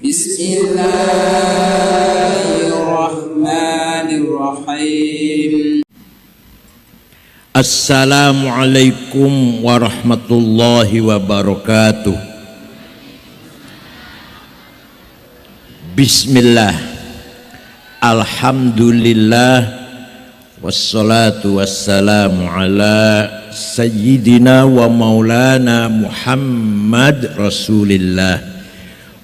Bismillahirrahmanirrahim. Assalamualaikum warahmatullahi wabarakatuh. Bismillah, alhamdulillah, wassalatu wassalamu ala sayyidina wa maulana Muhammad Rasulillah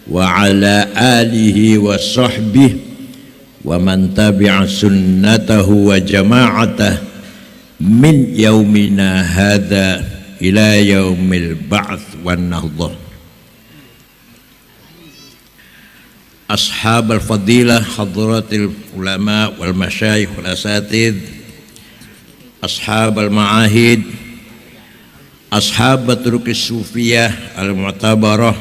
wa ala alihi wa sahbihi wa man tabi'a sunnatahu wa jama'atah min yaumina hadha ila yaumil ba'th wan nahdah. Ashab al-fadilah, hadratil ulama wal masyayikh wal asatidh, ashab al-ma'ahid, ashab turuqis sufiyah al-mu'tabarah,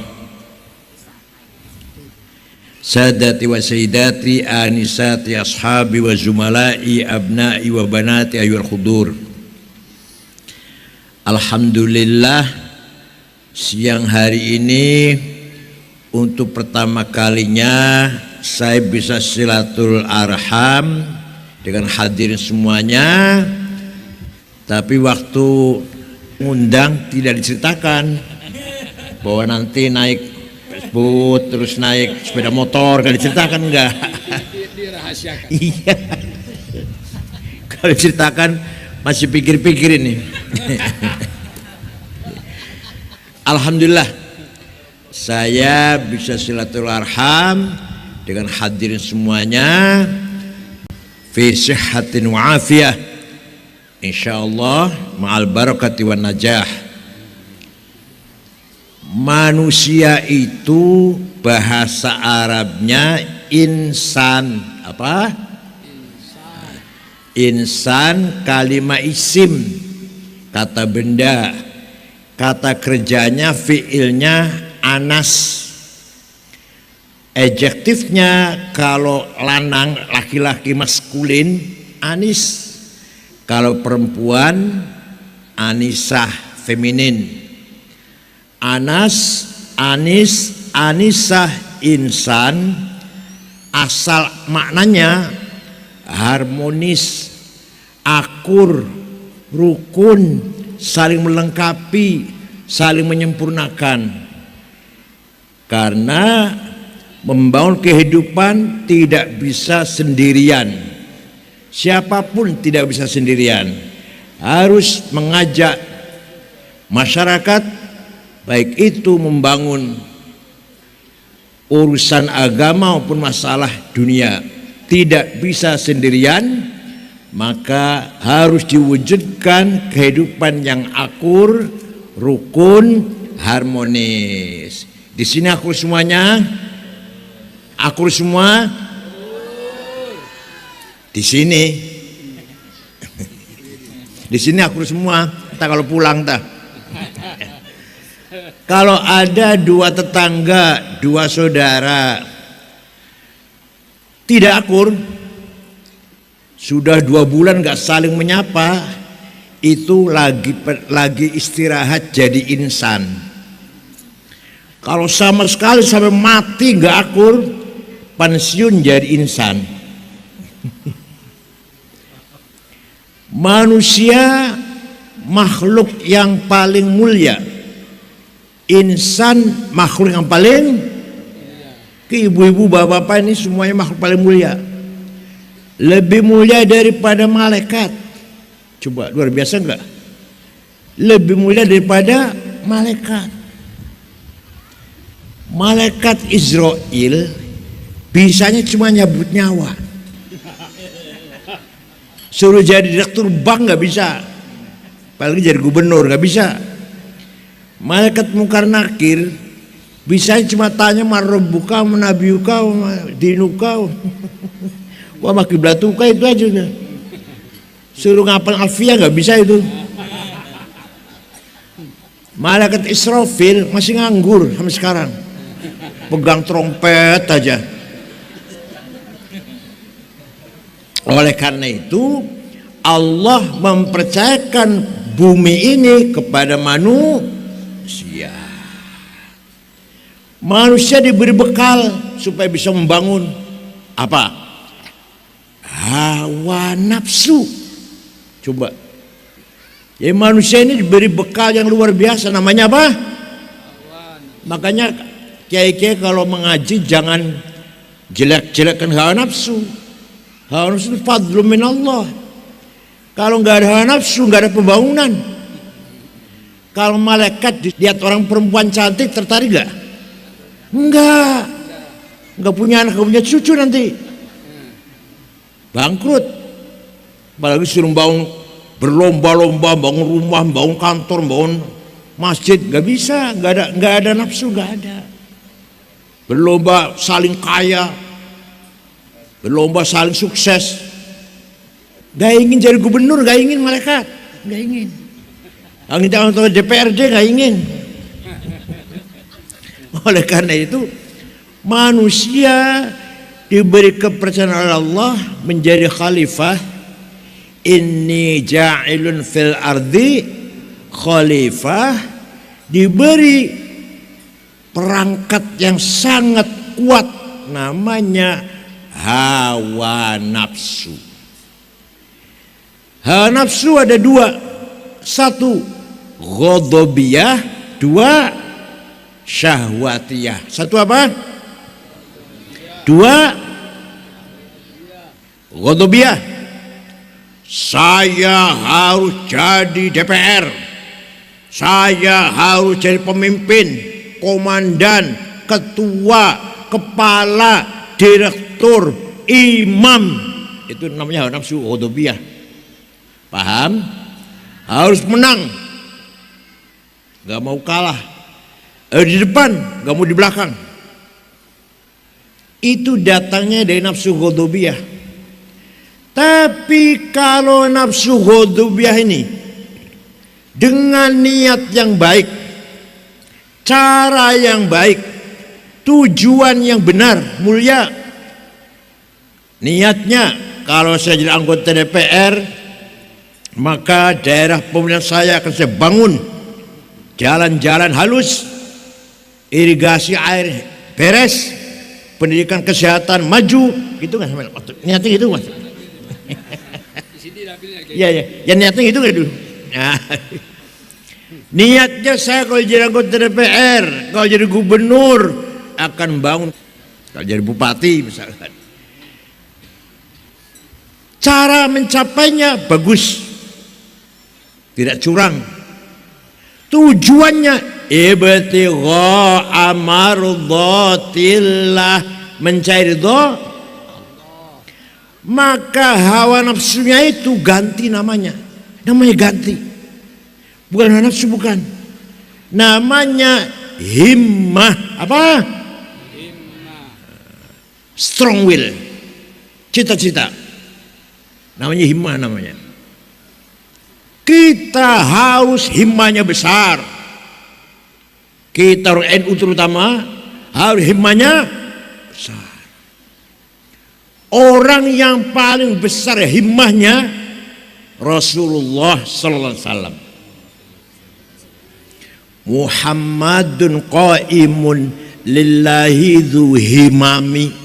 sadati wa sayyidati, anisati, ashabi wa zumalai, abnai wa banati ayyul khudur. Alhamdulillah, siang hari ini untuk pertama kalinya saya bisa silatul arham dengan hadirin semuanya. Tapi waktu ngundang tidak diceritakan bahwa nanti naik Facebook terus naik sepeda motor, gak diceritakan, enggak? Dirahasiakan. Iya. Kalau diceritakan masih pikir-pikir ini. Alhamdulillah, saya bisa silaturahim dengan hadirin semuanya fi sihhatin wa afiyah insyaallah ma'al barakati wan najah. Manusia itu bahasa Arabnya insan. Apa? Insan kalimat isim, kata benda. Kata kerjanya, fiilnya anas. Adjektifnya kalau lanang laki-laki maskulin anis, kalau perempuan anisah feminin. Anas, anis, anisah, insan asal maknanya harmonis, akur, rukun, saling melengkapi, saling menyempurnakan. Karena membangun kehidupan tidak bisa sendirian. Siapapun tidak bisa sendirian. Harus mengajak masyarakat, baik itu membangun urusan agama maupun masalah dunia, tidak bisa sendirian. Maka harus diwujudkan kehidupan yang akur, rukun, harmonis. Di sini akur semuanya? Akur semua? Di sini. Di sini akur semua. Entah kalau pulang dah. Kalau ada dua tetangga, dua saudara tidak akur, sudah 2 bulan gak saling menyapa, itu lagi istirahat jadi insan. Kalau sama sekali sampai mati gak akur, pensiun jadi insan. Manusia makhluk yang paling mulia. Insan makhluk yang paling, ke ibu-ibu bapak-bapak ini semuanya makhluk paling mulia. Lebih mulia daripada malaikat. Coba, luar biasa enggak? Lebih mulia daripada malaikat. Malaikat Israel bisanya cuma nyabut nyawa. Suruh jadi direktur bank nggak bisa, apalagi jadi gubernur nggak bisa. Malaikat Munkar Nakir bisanya cuma tanya marabbuka, manabiyuka, dinuka, wa makiblatuka, itu aja udah. Suruh ngapal alfiah nggak bisa itu. Malaikat Israfil masih nganggur sampai sekarang, pegang trompet aja. Oleh karena itu Allah mempercayakan bumi ini kepada manusia. Manusia diberi bekal supaya bisa membangun apa? Hawa nafsu. Coba. Ya, manusia ini diberi bekal yang luar biasa, namanya apa? Makanya kiai-kiai kalau mengaji jangan jelek-jelekkan hawa nafsu. Hawa nafsu itu fadlun min Allah. Kalau nggak ada hawa nafsu, nggak ada pembangunan. Kalau malaikat lihat orang perempuan cantik tertarik nggak? Nggak punya anak, nggak punya cucu nanti, bangkrut. Apalagi suruh bangun berlomba-lomba, bangun rumah, bangun kantor, bangun masjid, nggak bisa, nggak ada nafsu, nggak ada. Berlomba saling kaya, berlomba saling sukses. Nggak ingin jadi gubernur, nggak ingin malaikat, nggak ingin. Angin jangan tahu DPRD, nggak ingin. Oleh karena itu manusia diberi kepercayaan oleh Allah menjadi khalifah. Inni ja'ilun fil ardi khalifah, diberi perangkat yang sangat kuat namanya hawa nafsu. Hawa nafsu ada dua, satu ghadabiyah, dua syahwatiyah. Satu apa? Dua ghadabiyah. Saya harus jadi DPR, saya harus jadi pemimpin, komandan, ketua, kepala, direktur, imam. Itu namanya hawa nafsu ghadabiyah. Paham? Harus menang, gak mau kalah, di depan, gak mau di belakang. Itu datangnya dari nafsu ghadabiyah. Tapi kalau nafsu ghadabiyah ini dengan niat yang baik, cara yang baik, tujuan yang benar, mulia, niatnya kalau saya jadi anggota DPR, maka daerah pemilihan saya akan saya bangun jalan-jalan halus, irigasi air beres, pendidikan kesehatan maju, gitu kan? Niatnya gitu mas. Ya niatnya gitu kan dulu. Nah, niatnya saya kalau jadi anggota DPR, kalau jadi gubernur akan bangun, kalau jadi bupati misalkan. Cara mencapainya bagus, tidak curang. Tujuannya ibtigha amardhatillah, mencari ridha. Maka hawa nafsunya itu ganti namanya ganti, bukan hawa nafsu, bukan, namanya himmah. Apa? Himmah. Strong will, cita-cita, namanya himmah namanya. Kita harus himmahnya besar. Kita orang NU terutama harus himmahnya besar. Orang yang paling besar himmahnya Rasulullah sallallahu alaihi wasallam. Muhammadun qaimun lillahi dzu himami,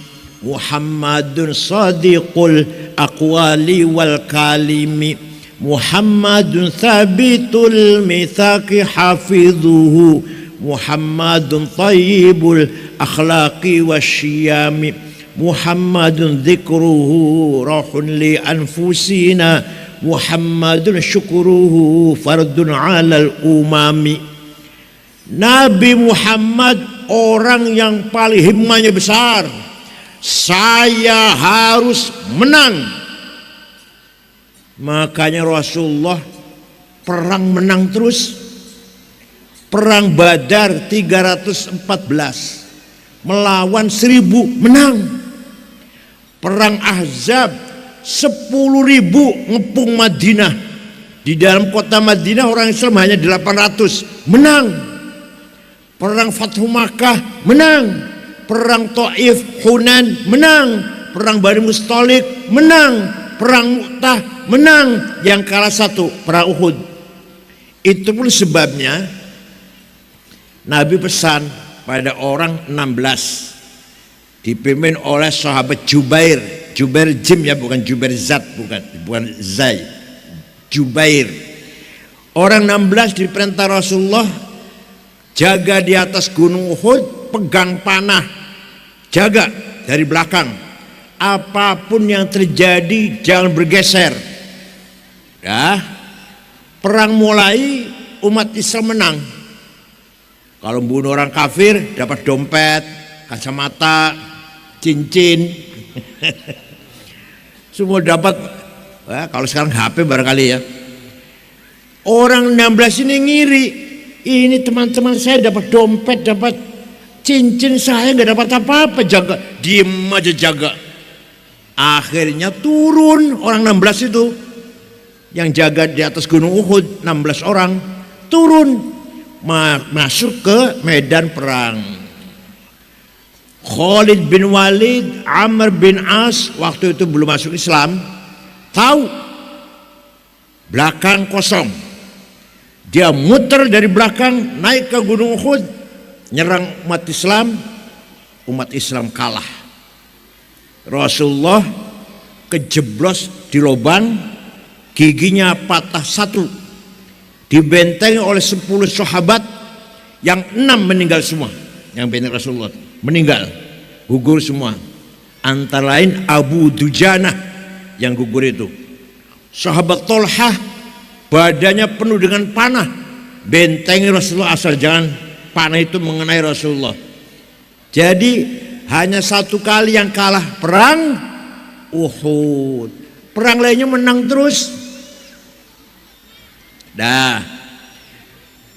Muhammadun sadiqul aqwali wal kalimi, Muhammadun thabitul mitsaqi hafidhuhu, Muhammadun thayyibul akhlaqi wasyiyami, Muhammadun dzikruhu rahun li anfusina, Muhammadun syukruhu fardun alal umami. Nabi Muhammad orang yang paling himmahnya besar. Saya harus menang. Makanya Rasulullah perang menang terus. Perang Badar 314 melawan 1000 menang. Perang Ahzab 10.000 ngepung Madinah. Di dalam kota Madinah orang Islam hanya 800, menang. Perang Fathu Makkah menang. Perang Taif, Hunan menang. Perang Bani Mustalik menang. Perang Mu'tah menang. Yang kalah satu perang Uhud. Itu pun sebabnya Nabi pesan pada orang 16 dipimpin oleh sahabat Jubair Jim ya, bukan Jubair Zat, bukan Zai, Jubair. Orang 16 diperintah Rasulullah jaga di atas gunung Uhud, pegang panah, jaga dari belakang, apapun yang terjadi jangan bergeser ya. Perang mulai, umat Islam menang. Kalau bunuh orang kafir dapat dompet, kacamata, cincin semua dapat ya, kalau sekarang HP barangkali ya. Orang 16 ini ngiri, ini teman-teman saya dapat dompet, dapat cincin, saya nggak dapat apa-apa, jaga, diem aja jaga. Akhirnya turun orang 16 itu yang jaga di atas gunung Uhud, 16 orang turun masuk ke medan perang. Khalid bin Walid, Amr bin As waktu itu belum masuk Islam, tahu belakang kosong, dia muter dari belakang naik ke gunung Uhud, nyerang umat Islam kalah. Rasulullah kejeblos di lubang, giginya patah satu, dibentengi oleh 10 sahabat, yang 6 meninggal semua. Yang benteng Rasulullah meninggal, gugur semua. Antara lain Abu Dujanah yang gugur itu. Sahabat Tolhah badannya penuh dengan panah, bentengi Rasulullah asal jangan panah itu mengenai Rasulullah. Jadi hanya satu kali yang kalah, perang Uhud. Perang lainnya menang terus.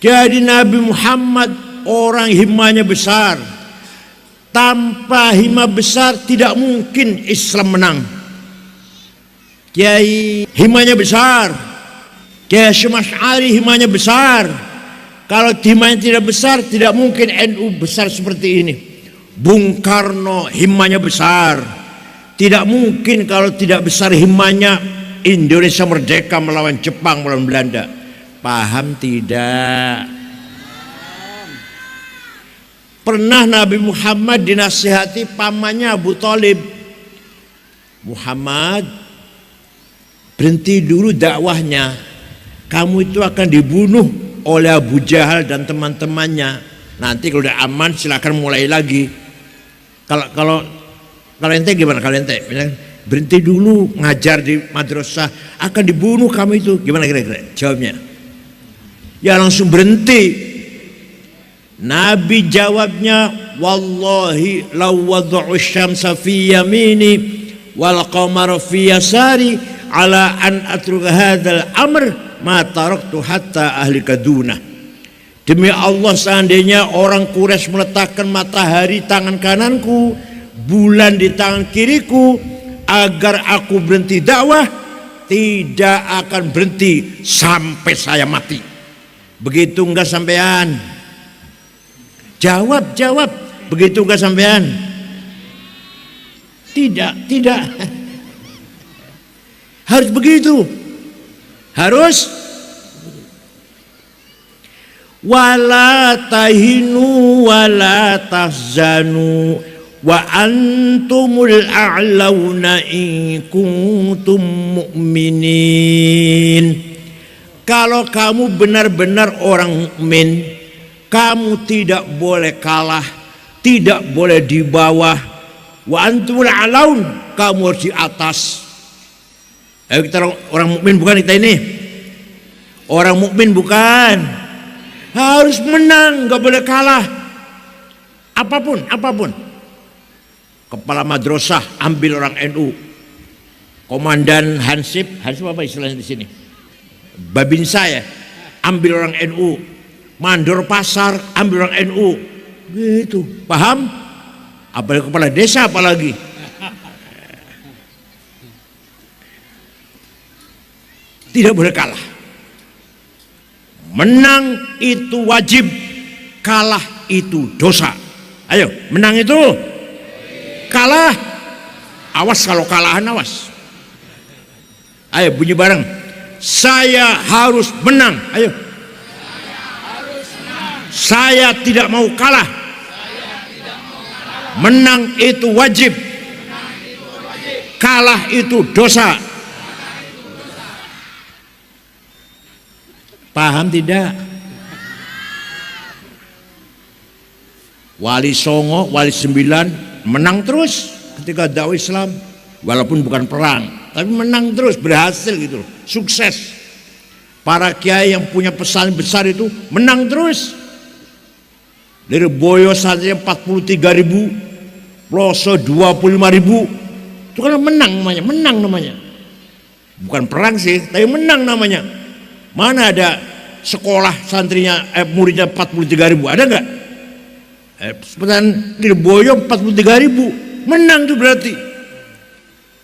Jadi Nabi Muhammad orang himanya besar. Tanpa hima besar tidak mungkin Islam menang. Kiai himanya besar, Kiai Hasyim Asy'ari himanya besar. Kalau himanya tidak besar, tidak mungkin NU besar seperti ini. Bung Karno himanya besar, tidak mungkin kalau tidak besar himanya Indonesia merdeka melawan Jepang, melawan Belanda. Paham tidak? Pernah Nabi Muhammad dinasihati pamannya Abu Thalib, Muhammad, berhenti dulu dakwahnya, kamu itu akan dibunuh oleh Abu Jahal dan teman-temannya. Nanti kalau udah aman silakan mulai lagi. Kalau ente gimana? Kalau ente berhenti dulu ngajar di madrasah, akan dibunuh kamu itu. Gimana kira-kira jawabnya? Ya langsung berhenti. Nabi jawabnya, wallahi law wad'u syamsa fi yamini wal qamara fi yasari ala an atruka hadzal amr ma taraktu hatta ahli kaduna. Demi Allah, seandainya orang Quraisy meletakkan matahari tangan kananku, bulan di tangan kiriku, agar aku berhenti dakwah, tidak akan berhenti sampai saya mati. Begitu enggak sampean? Jawab. Begitu enggak sampean? Tidak. Harus begitu. Harus. Wala tahinu wala tahzanu wa antumul a'launa in kuntum mu'minin. Kalau kamu benar-benar orang mukmin, kamu tidak boleh kalah, tidak boleh di bawah. Wa antumul a'laun, kamu harus di atas. Ayo kita orang mukmin bukan kita ini. Orang mukmin bukan. Harus menang, nggak boleh kalah. Apapun. Kepala madrasah ambil orang NU. Komandan Hansip apa istilahnya di sini? Babinsa ya, ambil orang NU. Mandor pasar ambil orang NU. Gitu, paham? Apalagi kepala desa apalagi. Tidak boleh kalah. Menang itu wajib, kalah itu dosa. Ayo, menang itu, kalah. Awas kalau kalahan, awas. Ayo bunyi bareng. Saya harus menang. Ayo. Saya tidak mau kalah. Menang itu wajib. Kalah itu dosa. Paham tidak? Wali Songo, Wali Sembilan menang terus ketika dakwah Islam, walaupun bukan perang, tapi menang terus, berhasil gitu, sukses. Para kiai yang punya pesan besar itu menang terus. Dari Boyo saja 43.000, Ploso 25.000, itu kan menang namanya. Bukan perang sih, tapi menang namanya. Mana ada sekolah santrinya muridnya 43.000, ada nggak? Seperti Lirboyo 43.000, menang tuh berarti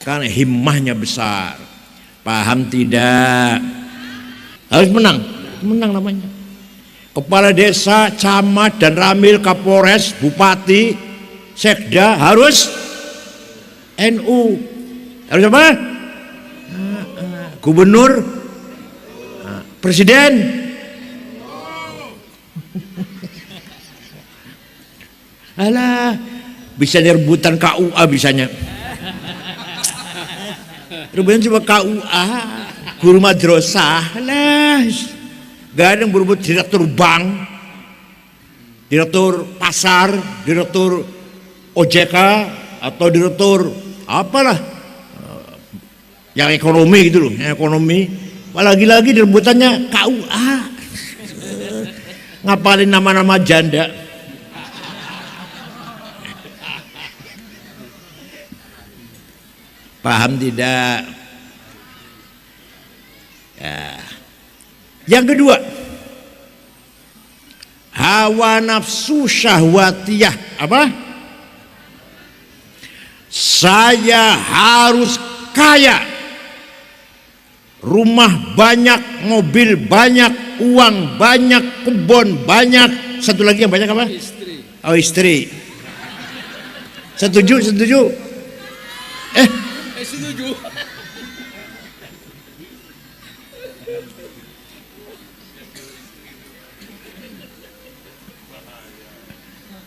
karena himmahnya besar. Paham tidak? Harus menang namanya. Kepala desa, camat dan ramil, kapolres, bupati, sekda harus NU. Harus apa? Gubernur, presiden. Alah, bisa rebutan KUA bisanya. Rebutan cuma KUA, guru madrasah. Alah, gak ada yang berebut direktur bank, direktur pasar, direktur OJK atau direktur apalah yang ekonomi gitu loh, yang ekonomi. Lagi-lagi rebutannya KUA. Ngapalin nama-nama janda. Paham tidak? Ya. Yang kedua, hawa nafsu syahwatiyah. Apa? Saya harus kaya, rumah banyak, mobil banyak, uang banyak, kebun banyak. Satu lagi yang banyak apa? Istri. Oh, istri. Setuju? Setuju.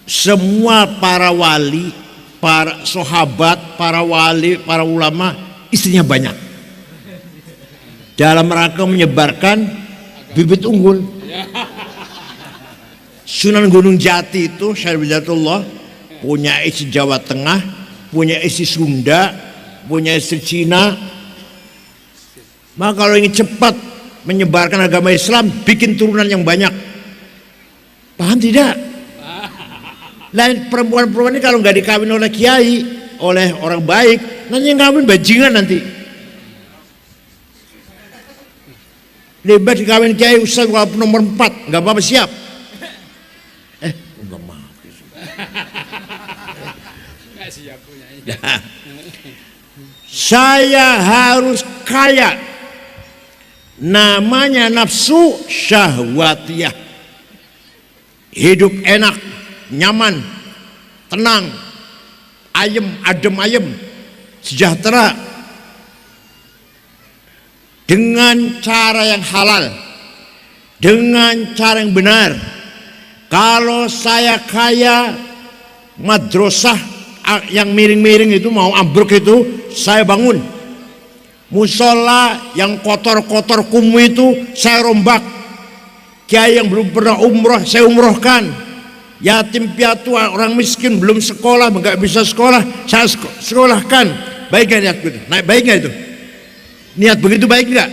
Semua para wali, para sahabat, para wali, para ulama, istrinya banyak. Dalam rangka menyebarkan bibit unggul. Sunan Gunung Jati itu Syekh Hidayatullah punya istri Jawa Tengah, punya istri Sunda, punya istri Cina. Maka kalau ingin cepat menyebarkan agama Islam, bikin turunan yang banyak. Paham tidak? Lain perempuan-perempuan ini kalau nggak dikawin oleh kiai, oleh orang baik, nanti yang kawin bajingan nanti. Lebat dikawin kiai ustaz walaupun nomor 4, nggak apa-apa, siap. Nggak mau. Nggak siap punya. Saya harus kaya. Namanya nafsu syahwatiyah. Hidup enak, nyaman, tenang, adem ayem, sejahtera dengan cara yang halal, dengan cara yang benar. Kalau saya kaya, madrasah yang miring-miring itu mau ambruk itu saya bangun. Musola yang kotor-kotor kumuh itu saya rombak. Kiai yang belum pernah umroh saya umrohkan. Yatim piatu, orang miskin belum sekolah, nggak bisa sekolah, saya sekolahkan. Baik nggak niat itu? Baik nggak itu? Niat begitu baik nggak?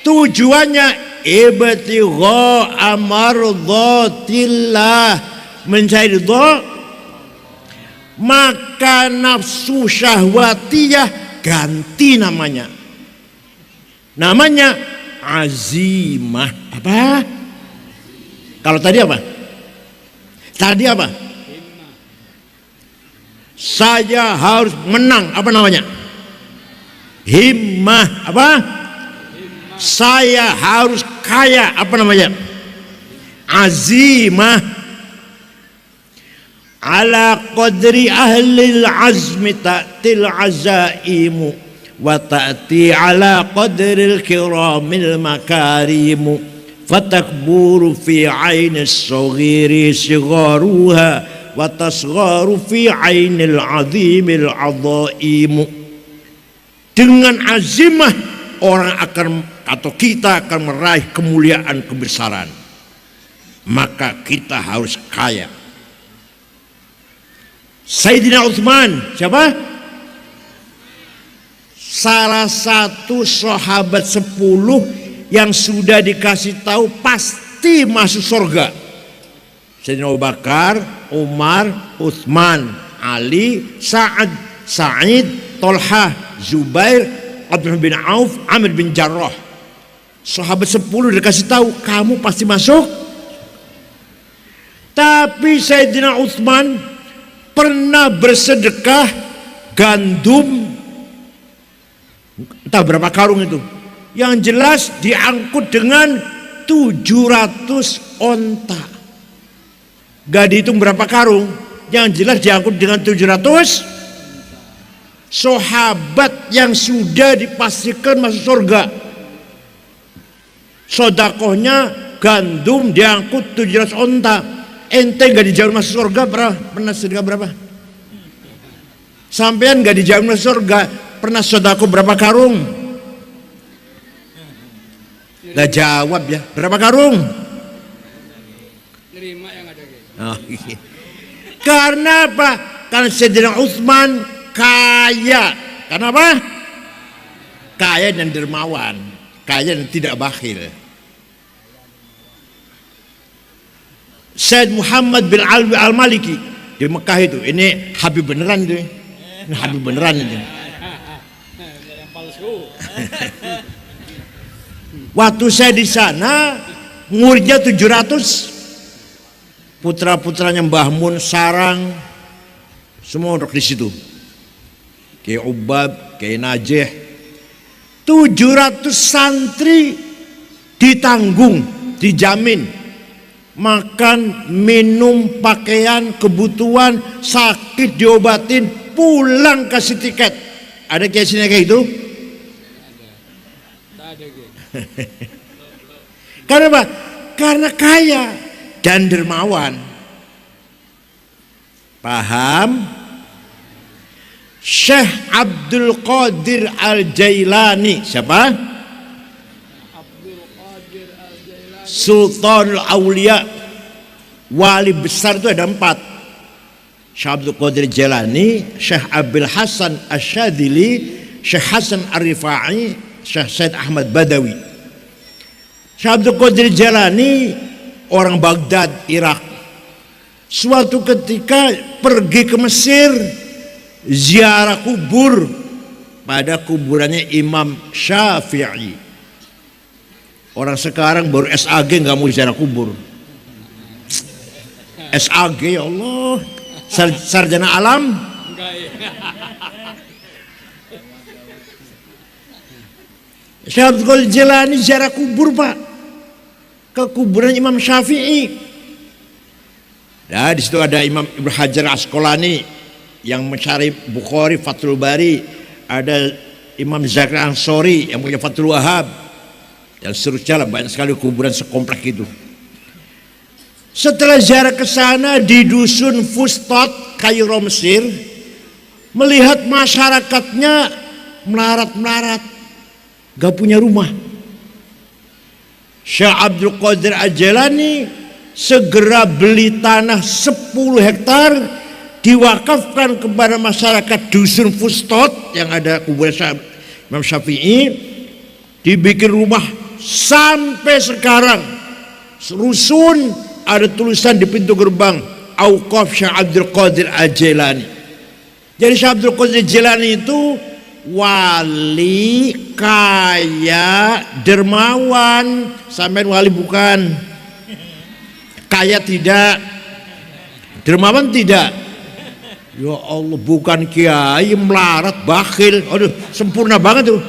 Tujuannya ibtigha amardhatillah, mencari ridha. Maka nafsu syahwatiyah ganti namanya. Namanya azimah. Apa? Kalau tadi apa? Tadi apa? Saya harus menang. Apa namanya? Himmah. Apa? Saya harus kaya. Apa namanya? Azimah. Ala qadri ahlil azmi ta'til azaimu wa ta'ti ala qadril kiramil makarimu. Fatakburu fi ainis saghiri sigharuha wa wa tasgharu fi ainil azimil azaimu. Dengan azimah orang akan atau kita akan meraih kemuliaan kebesaran, maka kita harus kaya. Sayyidina Utsman siapa? Salah satu sahabat 10 yang sudah dikasih tahu pasti masuk surga. Sayyidina Abu Bakar, Umar, Utsman, Ali, Sa'ad, Sa'id, Tolhah, Zubair, Abdurrahman bin Auf, Amir bin Jarrah. Sahabat 10 dikasih tahu kamu pasti masuk. Tapi Sayyidina Utsman pernah bersedekah gandum, entah berapa karung itu, yang jelas diangkut dengan 700 onta. Gak dihitung berapa karung, yang jelas diangkut dengan 700. Sahabat yang sudah dipastikan masuk surga, sodakohnya gandum diangkut 700 onta. Ente gak dijamin masuk surga pernah sedekah berapa? Sampean gak dijamin masuk surga pernah sodako berapa karung? Lah jawab ya, berapa karung? 5 yang ada. Oh, iya. Karena apa? Karena Sayyidina Utsman kaya. Karena apa? Kaya dan dermawan, kaya dan tidak bakhil. Said Muhammad bin Alwi Al-Maliki di Mekah itu, ini Habib beneran itu, ini Habib beneran itu. Waktu saya di sana, muridnya 700, putra-putranya Mbah Mun, Sarang, semua duduk di situ. Kayak Ubab, kayak Najih, 700 santri ditanggung, dijamin. Makan, minum, pakaian, kebutuhan, sakit diobatin, pulang kasih tiket. Ada case-nya kayak itu? Ada. Karena apa? Karena kaya dan dermawan. Paham? Syekh Abdul Qadir Al-Jailani siapa? Sultanul Aulia, wali besar itu ada 4. Syekh Abdul Qadir Jailani, Syekh Abil Hasan Asyadili, Syekh Hasan Ar-Rifai, Syekh Said Ahmad Badawi. Syekh Abdul Qadir Jailani orang Baghdad, Irak. Suatu ketika pergi ke Mesir, ziarah kubur pada kuburannya Imam Syafi'i. Orang sekarang baru SAG nggak mau ziarah kubur. SAG ya Allah, sarjana alam. Syekh Abdul Qadir Jailani ziarah kubur Pak, ke kuburan Imam Syafi'i. Ya di situ ada Imam Ibnu Hajar Asqalani yang mencari Bukhari, Fathul Bari, ada Imam Zakaria Ansori yang punya Fathul Wahab. Dan seterusnya lah, banyak sekali kuburan sekomplek itu. Setelah ziarah ke sana di dusun Fustat, Kairo, Mesir, melihat masyarakatnya melarat-melarat, gak punya rumah. Syekh Abdul Qadir Al-Jailani segera beli tanah 10 hektar, diwakafkan kepada masyarakat dusun Fustat yang ada kuburan Imam Syafi'i, dibikin rumah. Sampai sekarang rusun ada tulisan di pintu gerbang Auqaf Syekh Abdul Qadir Al-Jailani. Jadi Syekh Abdul Qadir Al-Jailani itu wali, kaya, dermawan. Sampai wali bukan, kaya tidak, dermawan tidak. Ya Allah, bukan kiai, melarat, bakhil. Aduh, sempurna banget tuh.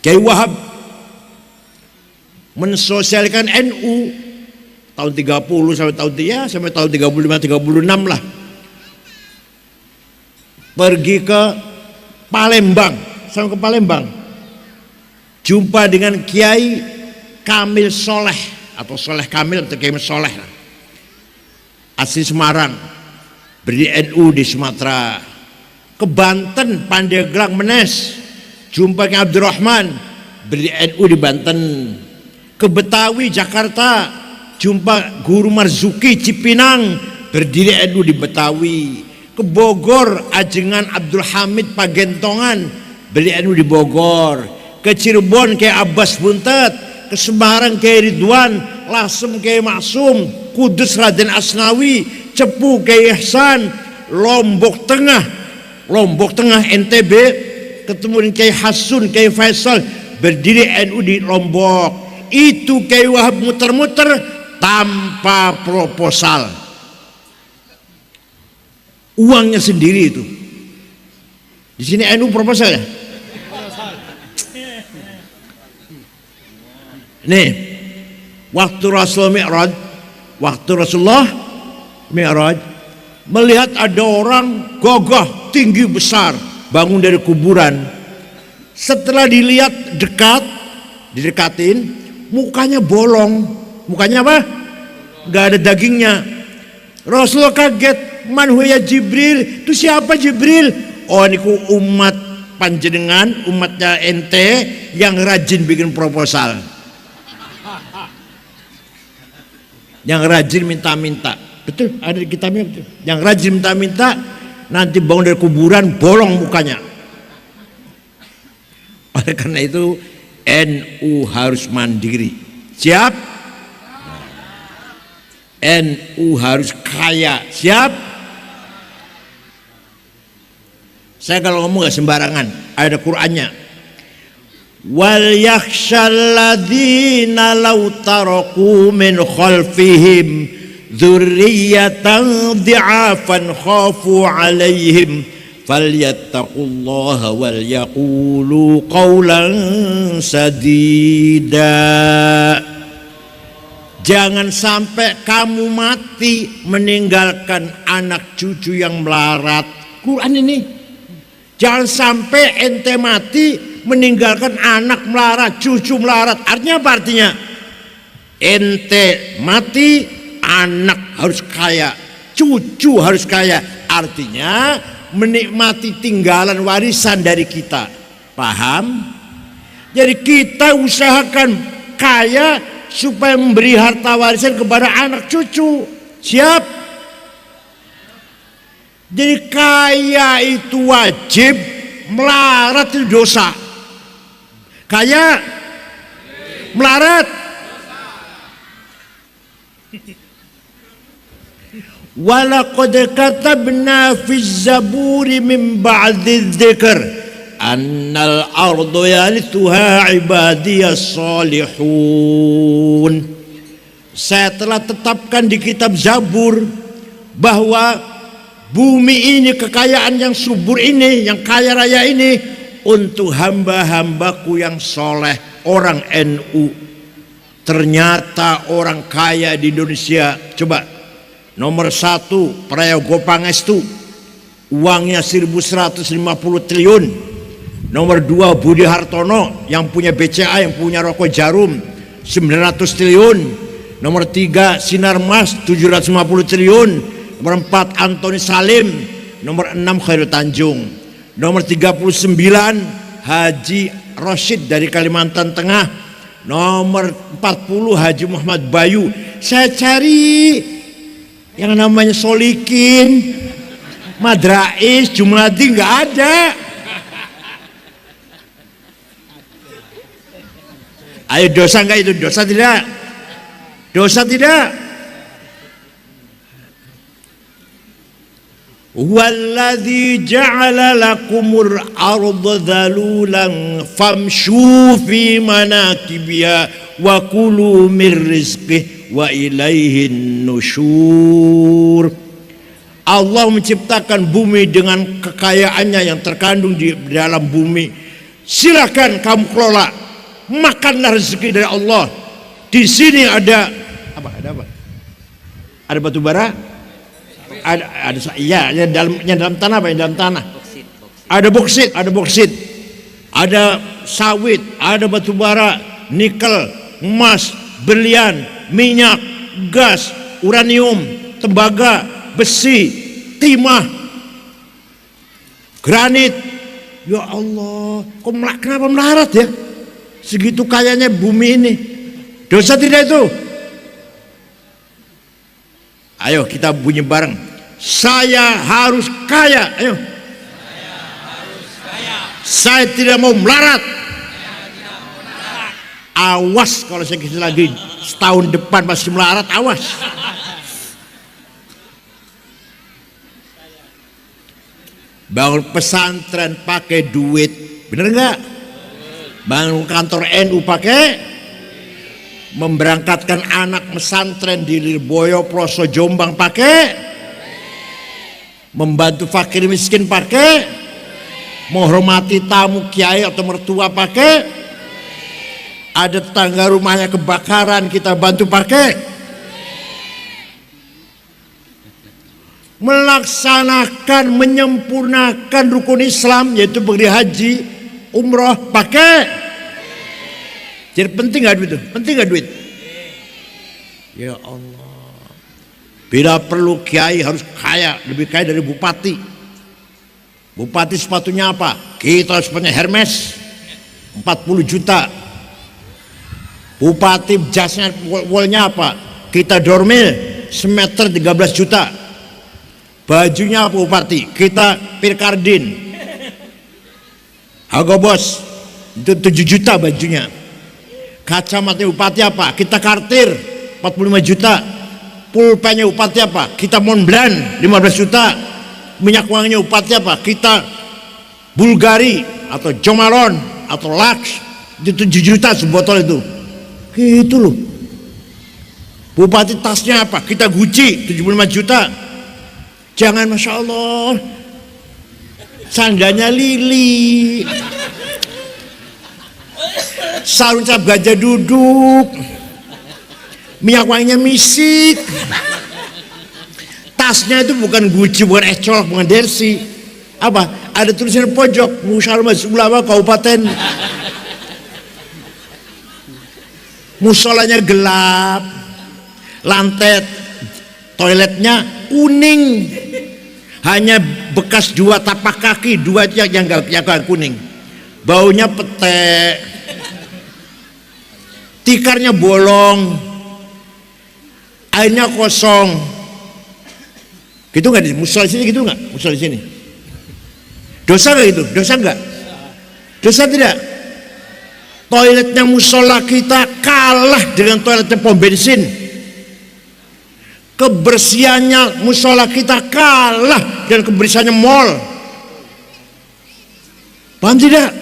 Kiai Wahab mensosialkan NU tahun 30 sampai tahun 35-36 lah. Pergi ke Palembang, sampai ke Palembang. jumpa dengan Kiai Kamil Soleh atau Soleh Kamil atau Kiai Soleh, asli Semarang, berdiri NU di Sumatera. Ke Banten, Pandeglang, Menes, jumpa dengan Abdurrahman, berdiri NU di Banten. Ke Betawi, Jakarta, jumpa Guru Marzuki Cipinang, berdiri NU di Betawi. Ke Bogor, Ajengan Abdul Hamid Pagentongan, berdiri NU di Bogor. Ke Cirebon, kayak Abbas Buntet. Ke Semarang, kayak Ridwan. Lasem, kayak Maksum. Kudus, Raden Asnawi. Cepu, kayak Ihsan. Lombok Tengah NTB, ketemu dengan Kiai Hasun, Kiai Faisal, berdiri NU di Lombok. Itu Kiai Wahab muter-muter tanpa proposal, uangnya sendiri itu. Di sini NU proposal ya. Nih, waktu Rasulullah Mi'raj, melihat ada orang gagah tinggi besar bangun dari kuburan. Setelah dilihat didekatin, mukanya bolong. Mukanya apa? Gak ada dagingnya. Rasulullah kaget. Man huwa Jibril? Itu siapa Jibril? Oh, ini umat panjenengan, umatnya ente yang rajin bikin proposal, yang rajin minta-minta. Betul, ada di kitabnya betul. Yang rajin minta-minta nanti bangun dari kuburan bolong mukanya. Oleh karena itu NU harus mandiri. Siap? NU harus kaya. Siap? Saya kalau ngomong gak sembarangan, ada Qur'annya. Wal yakhshal ladzina law taraku min khalfihim dzurriyyatan dhi'afan khafu 'alaihim falyattaqullaha wal yaqulu qawlan sadida. Jangan sampai kamu mati meninggalkan anak cucu yang melarat. Quran ini. Jangan sampai ente mati meninggalkan anak melarat, cucu melarat. Artinya apa artinya? Ente mati, anak harus kaya, cucu harus kaya. Artinya menikmati tinggalan warisan dari kita. Paham? Jadi kita usahakan kaya supaya memberi harta warisan kepada anak cucu. Siap? Jadi kaya itu wajib, melarat itu dosa. Kaya, melarat. Walaqad katabna fiz zaburi min ba'di dzikr annal ardu yarithuha ibadiyas salihun. Saya telah tetapkan di kitab Zabur bahwa bumi ini, kekayaan yang subur ini, yang kaya raya ini untuk hamba-hambaku yang soleh, orang NU. Ternyata orang kaya di Indonesia, coba nomor 1 Prayogo Pangestu, uangnya 1.150 triliun. Nomor 2 Budi Hartono yang punya BCA, yang punya rokok Jarum, 900 triliun. Nomor 3 Sinarmas, 750 triliun. Nomor 4 Antoni Salim. Nomor 6 Khairul Tanjung. Nomor 39 Haji Rosyid dari Kalimantan Tengah. Nomor 40 Haji Muhammad Bayu. Saya cari yang namanya Solikin, Madrais, Jumladi nggak ada. Ayo, dosa nggak itu? Dosa tidak? Dosa tidak? Walladzi ja'ala lakumul arda dhalulan famshu fi manakibiha wa kulu mir rizqihi wa ilaihin nusyur. Allah menciptakan bumi dengan kekayaannya yang terkandung di dalam bumi. Silakan kamu kelola, makanlah rezeki dari Allah. Di sini ada apa? Ada apa? Ada batu bara? Ada iya, yang dalam tanah apa? Yang dalam tanah. Ada boksit, ada sawit, ada batu bara, nikel, emas, berlian, minyak, gas, uranium, tembaga, besi, timah, granit. Ya Allah, kenapa melarat ya? Segitu kayanya bumi ini. Dosa tidak itu? Ayo kita bunyi bareng. Saya harus kaya. Ayo. Saya harus kaya. Saya tidak mau melarat. Awas kalau saya kisah lagi setahun depan masih melarat, awas. Bangun pesantren pakai duit, bener nggak? Bangun kantor NU pakai, memberangkatkan anak pesantren di Lirboyo, Ploso, Jombang pakai, membantu fakir miskin pakai, menghormati tamu kiai atau mertua pakai, ada tetangga rumahnya kebakaran kita bantu pakai, melaksanakan, menyempurnakan rukun Islam yaitu pergi haji, umroh pakai. Jadi penting nggak duit itu? Penting nggak duit? Ya Allah, bila perlu kiai harus kaya, lebih kaya dari bupati. Bupati sepatunya apa? Kita sepatunya Hermes 40 juta. Bupati jasnya wolnya apa? Kita dormil semeter 13 juta. Bajunya apa bupati? Kita Pirkardin. Hago bos itu 7 juta bajunya. Kacamata bupati apa? Kita Kartir 45 juta. Pulpennya bupati apa? Kita Montblanc 15 juta. Minyak wanginya bupati apa? Kita Bulgari atau Jomalon atau Lux, itu 7 juta sebotol itu. Gitu loh. Bupati tasnya apa? Kita Gucci 75 juta. Jangan Masya Allah sandalnya Lili, sarung cap gajah duduk, minyak wanginya Misik, tasnya itu bukan Gucci, bukan Ecolok, bukan Dersi. Apa? Ada tulisan pojok Musyawarah Majelis Ulama Kabupaten. Musolanya gelap, lantai toiletnya kuning, hanya bekas 2 tapak kaki, 2 yang gak kuning, baunya pete, tikarnya bolong, airnya kosong. Gitu nggak di musola sini? Gitu nggak musola di sini? Dosa nggak itu? Dosa nggak? Dosa tidak? Toiletnya musola kita kalah dengan toiletnya pom bensin. Kebersihannya musola kita kalah dengan kebersihannya mall. Paham tidak?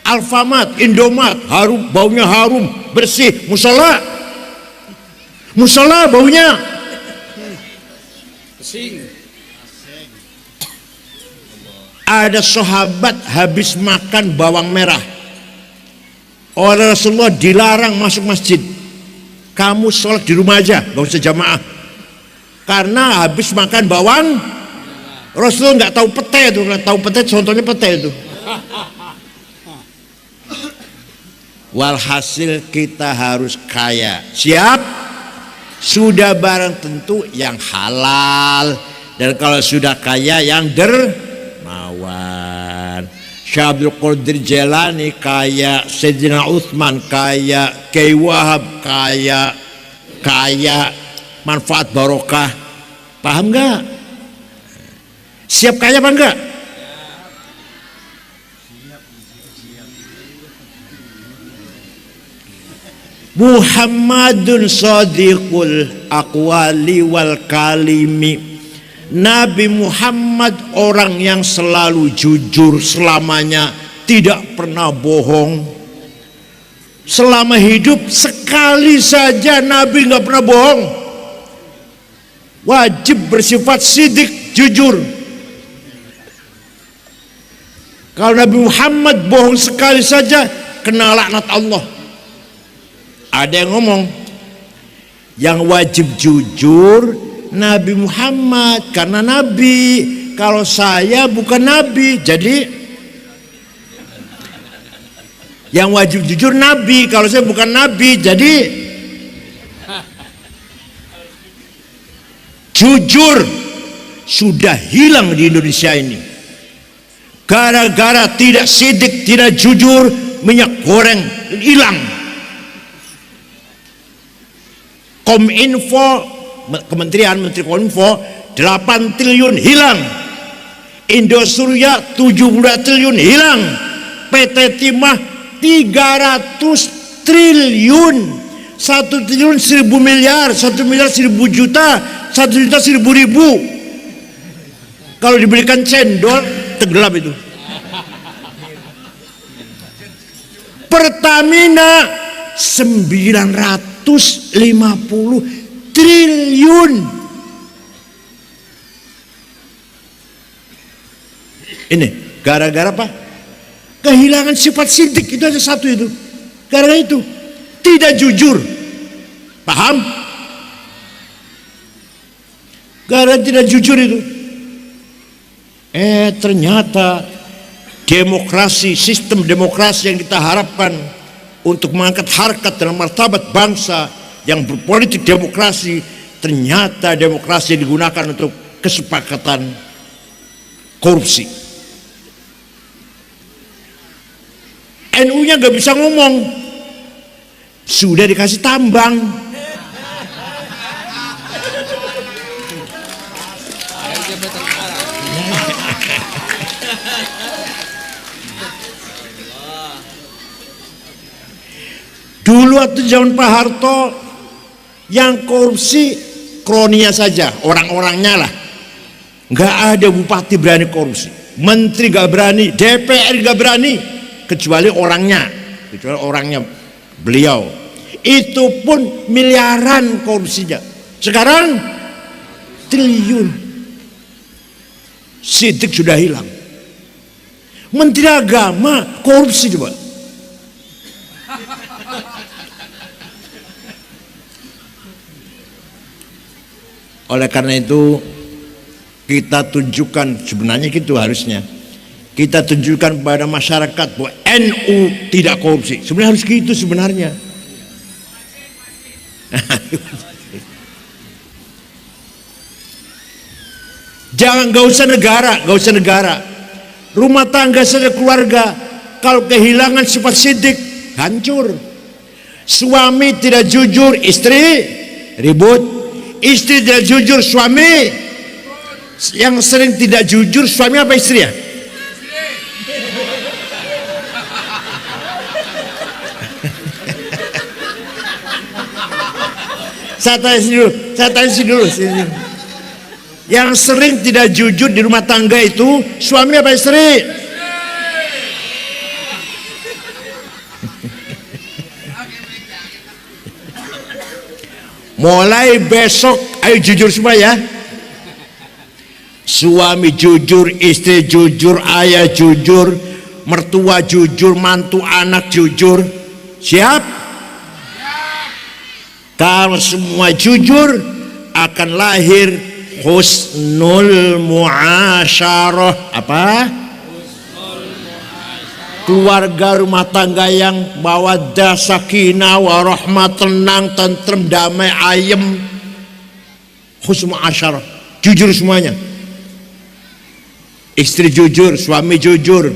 Alfamart, Indomaret, harum, baunya harum, bersih. Musola baunya pesing. Ada sahabat habis makan bawang merah, oleh Rasulullah dilarang masuk masjid. Kamu sholat di rumah aja, gak usah jamaah, karena habis makan bawang. Rasulullah nggak tahu pete itu, nggak tahu pete, contohnya pete itu. Walhasil kita harus kaya. Siap? Sudah barang tentu yang halal, dan kalau sudah kaya yang dermawan. Syekh Abdul Qadir Jailani kaya, Sayyidina Utsman kaya, Kiai Wahab kaya, manfaat barokah. Paham nggak? Siap kaya apa enggak? Muhammadun sadiqul aqwali wal kalimi. Nabi Muhammad orang yang selalu jujur selamanya, tidak pernah bohong. Selama hidup sekali saja Nabi nggak pernah bohong. Wajib bersifat sidik, jujur. Kalau Nabi Muhammad bohong sekali saja, kena laknat Allah. Ada yang ngomong, yang wajib jujur Nabi Muhammad, karena Nabi. Kalau saya bukan Nabi, jadi Yang wajib jujur nabi. Kalau saya bukan nabi, jadi jujur sudah hilang di Indonesia ini. Gara-gara tidak sidik, tidak jujur, minyak goreng hilang. Kominfo, Kementerian Menteri Kominfo 8 triliun hilang. Indosurya 72 triliun hilang. PT Timah 300 triliun. 1 triliun 1000 miliar, 1 miliar 1000 juta, 1 juta 1000 ribu. Kalau diberikan cendol tenggelam itu. Pertamina 950 triliun. Ini gara-gara apa? Kehilangan sifat sidik, itu aja satu itu. Gara-gara itu tidak jujur. Paham? Gara-gara tidak jujur itu. Ternyata demokrasi, sistem demokrasi yang kita harapkan untuk mengangkat harkat dan martabat bangsa yang berpolitik demokrasi, ternyata demokrasi digunakan untuk kesepakatan korupsi. NU-nya gak bisa ngomong, sudah dikasih tambang. Dulu waktu zaman Pak Harto yang korupsi kroninya saja, orang-orangnya lah. Nggak ada bupati berani korupsi, menteri nggak berani, DPR nggak berani, kecuali orangnya beliau. Itu pun miliaran korupsinya. Sekarang triliun. Sidik sudah hilang. Menteri Agama korupsi coba. Oleh karena itu kita tunjukkan, sebenarnya gitu harusnya kita tunjukkan kepada masyarakat bahwa NU tidak korupsi. Sebenarnya harus gitu sebenarnya. Jangan, gak usah negara, rumah tangga saja, keluarga kalau kehilangan sifat sidik hancur. Suami tidak jujur, istri ribut. Istri tidak jujur, suami. Yang sering tidak jujur suami apa istri ya? Saya tanya dulu. Yang sering tidak jujur di rumah tangga itu suami apa istri? Mulai besok ayo jujur semua ya. Suami jujur, istri jujur, ayah jujur, mertua jujur, mantu anak jujur. Siap? Kalau semua jujur akan lahir husnul muasyarah. Apa? Keluarga rumah tangga yang mawaddah, sakinah, warahmah, tenang, tentrem, damai, ayem. Husnul muasyarah, jujur semuanya. Istri jujur, suami jujur.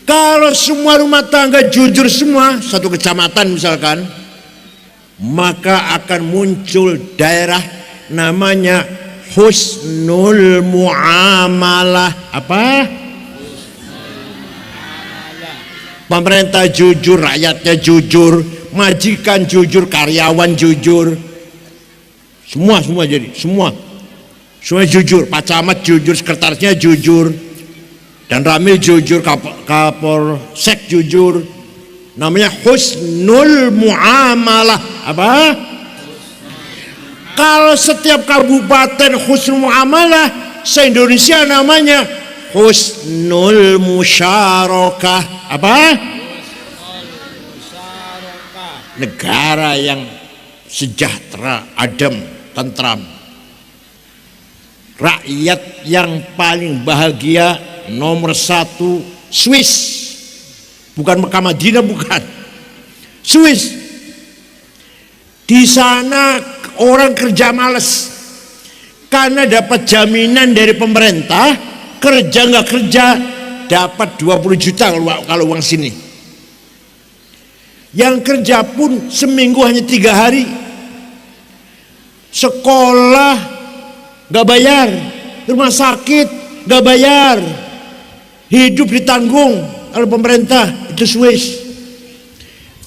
Kalau semua rumah tangga jujur semua, satu kecamatan misalkan, maka akan muncul daerah namanya husnul muamalah. Apa? Pemerintah jujur, rakyatnya jujur, majikan jujur, karyawan jujur, semua jadi semua jujur, Pak Camat jujur, sekretarisnya jujur, dan Ramil jujur, Kapolsek jujur. Namanya husnul muamalah. Apa? Kalau setiap kabupaten husnul muamalah, se-Indonesia namanya husnul musyarakah. Apa? Negara yang sejahtera, adem, tentram. Rakyat yang paling bahagia nomor 1 Swiss, bukan Mekah Madinah, bukan. Swiss. Di sana orang kerja malas karena dapat jaminan dari pemerintah, kerja nggak kerja dapat 20 juta kalau uang sini. Yang kerja pun seminggu hanya 3 hari. Sekolah nggak bayar, rumah sakit nggak bayar, hidup ditanggung oleh pemerintah. Itu Swiss.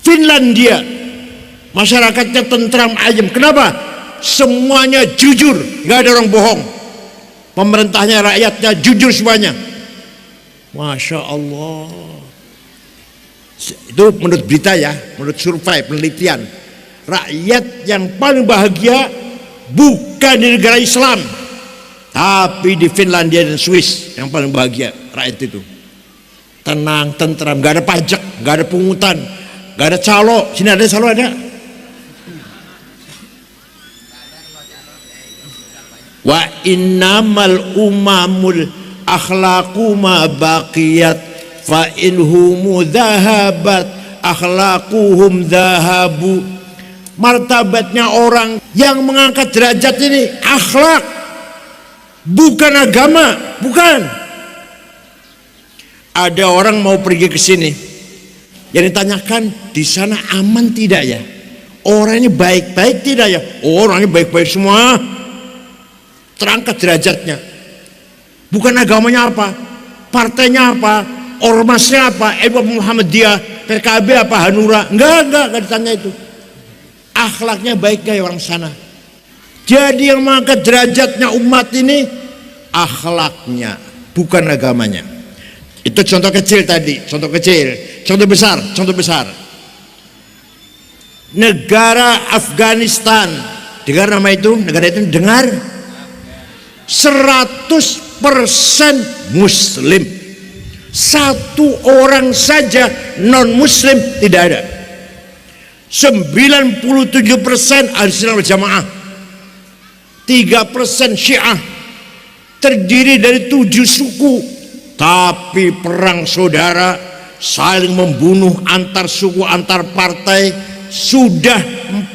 Finlandia, masyarakatnya tentram ayem. Kenapa? Semuanya jujur, nggak ada orang bohong. Pemerintahnya, rakyatnya jujur semuanya. Masya Allah. Itu menurut berita ya, menurut survei penelitian. Rakyat yang paling bahagia bukan di negara Islam, tapi di Finlandia dan Swiss yang paling bahagia rakyat itu. Tenang, tentram, nggak ada pajak, nggak ada pungutan, nggak ada calo. Sini ada calo, ada. Wa innamal umamul akhlaqu ma baqiyat fa inhumu dhahabat akhlaquhum dhahabu. Martabatnya orang yang mengangkat derajat ini akhlak, bukan agama, bukan. Ada orang mau pergi ke sini, yang ditanyakan di sana aman tidak ya? Orangnya baik-baik tidak ya? Orangnya baik-baik semua. Terangkat derajatnya. Bukan agamanya apa, partainya apa, ormasnya apa, Muhammadiyah, PKB apa, Hanura. Enggak ditanya itu. Akhlaknya baik gak ya orang sana? Jadi yang mengangkat derajatnya umat ini akhlaknya, bukan agamanya. Itu contoh kecil tadi, contoh kecil. Contoh besar. Negara Afghanistan, dengar nama itu, negara itu dengar. 100% Muslim. Satu orang saja non Muslim tidak ada. 97% Ahlussunnah wal Jamaah, 3% Syiah. Terdiri dari 7 suku, tapi perang saudara, saling membunuh antar suku, antar partai sudah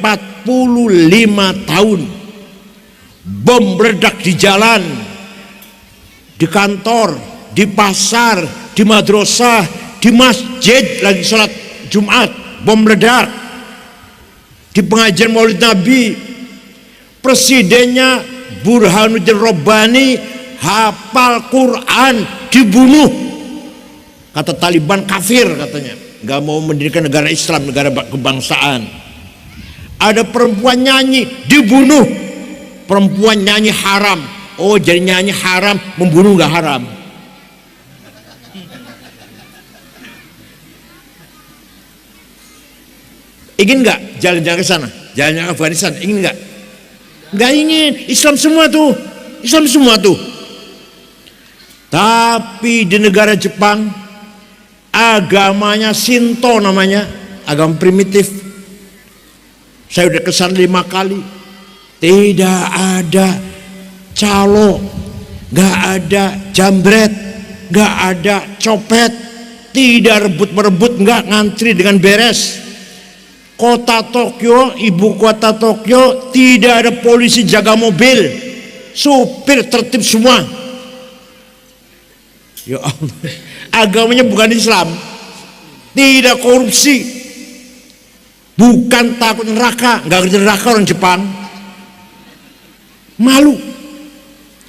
45 tahun. Bom meledak di jalan, di kantor, di pasar, di madrasah, di masjid lagi sholat Jumat, bom meledak. Di pengajian Maulid Nabi, presidennya Burhanuddin Rabbani hafal Quran dibunuh. Kata Taliban kafir katanya, nggak mau mendirikan negara Islam, negara kebangsaan. Ada perempuan nyanyi dibunuh. Perempuan nyanyi haram. Oh, jadi nyanyi haram, membunuh nggak haram. Ingin nggak jalan-jalan ke sana, jalan-jalan ke Afghanistan? Ingin nggak? Nggak ingin. Islam semua tuh, Islam semua tuh. Tapi di negara Jepang, agamanya Shinto namanya, agama primitif. Saya udah kesana 5 kali. Tidak ada calo, gak ada jambret, gak ada copet, tidak rebut-merebut, gak ngantri dengan beres. Kota Tokyo, ibu kota Tokyo, tidak ada polisi jaga mobil, supir tertib semua. Ya Allah, agamanya bukan Islam, tidak korupsi, bukan takut neraka, gak kerja neraka orang Jepang. Malu.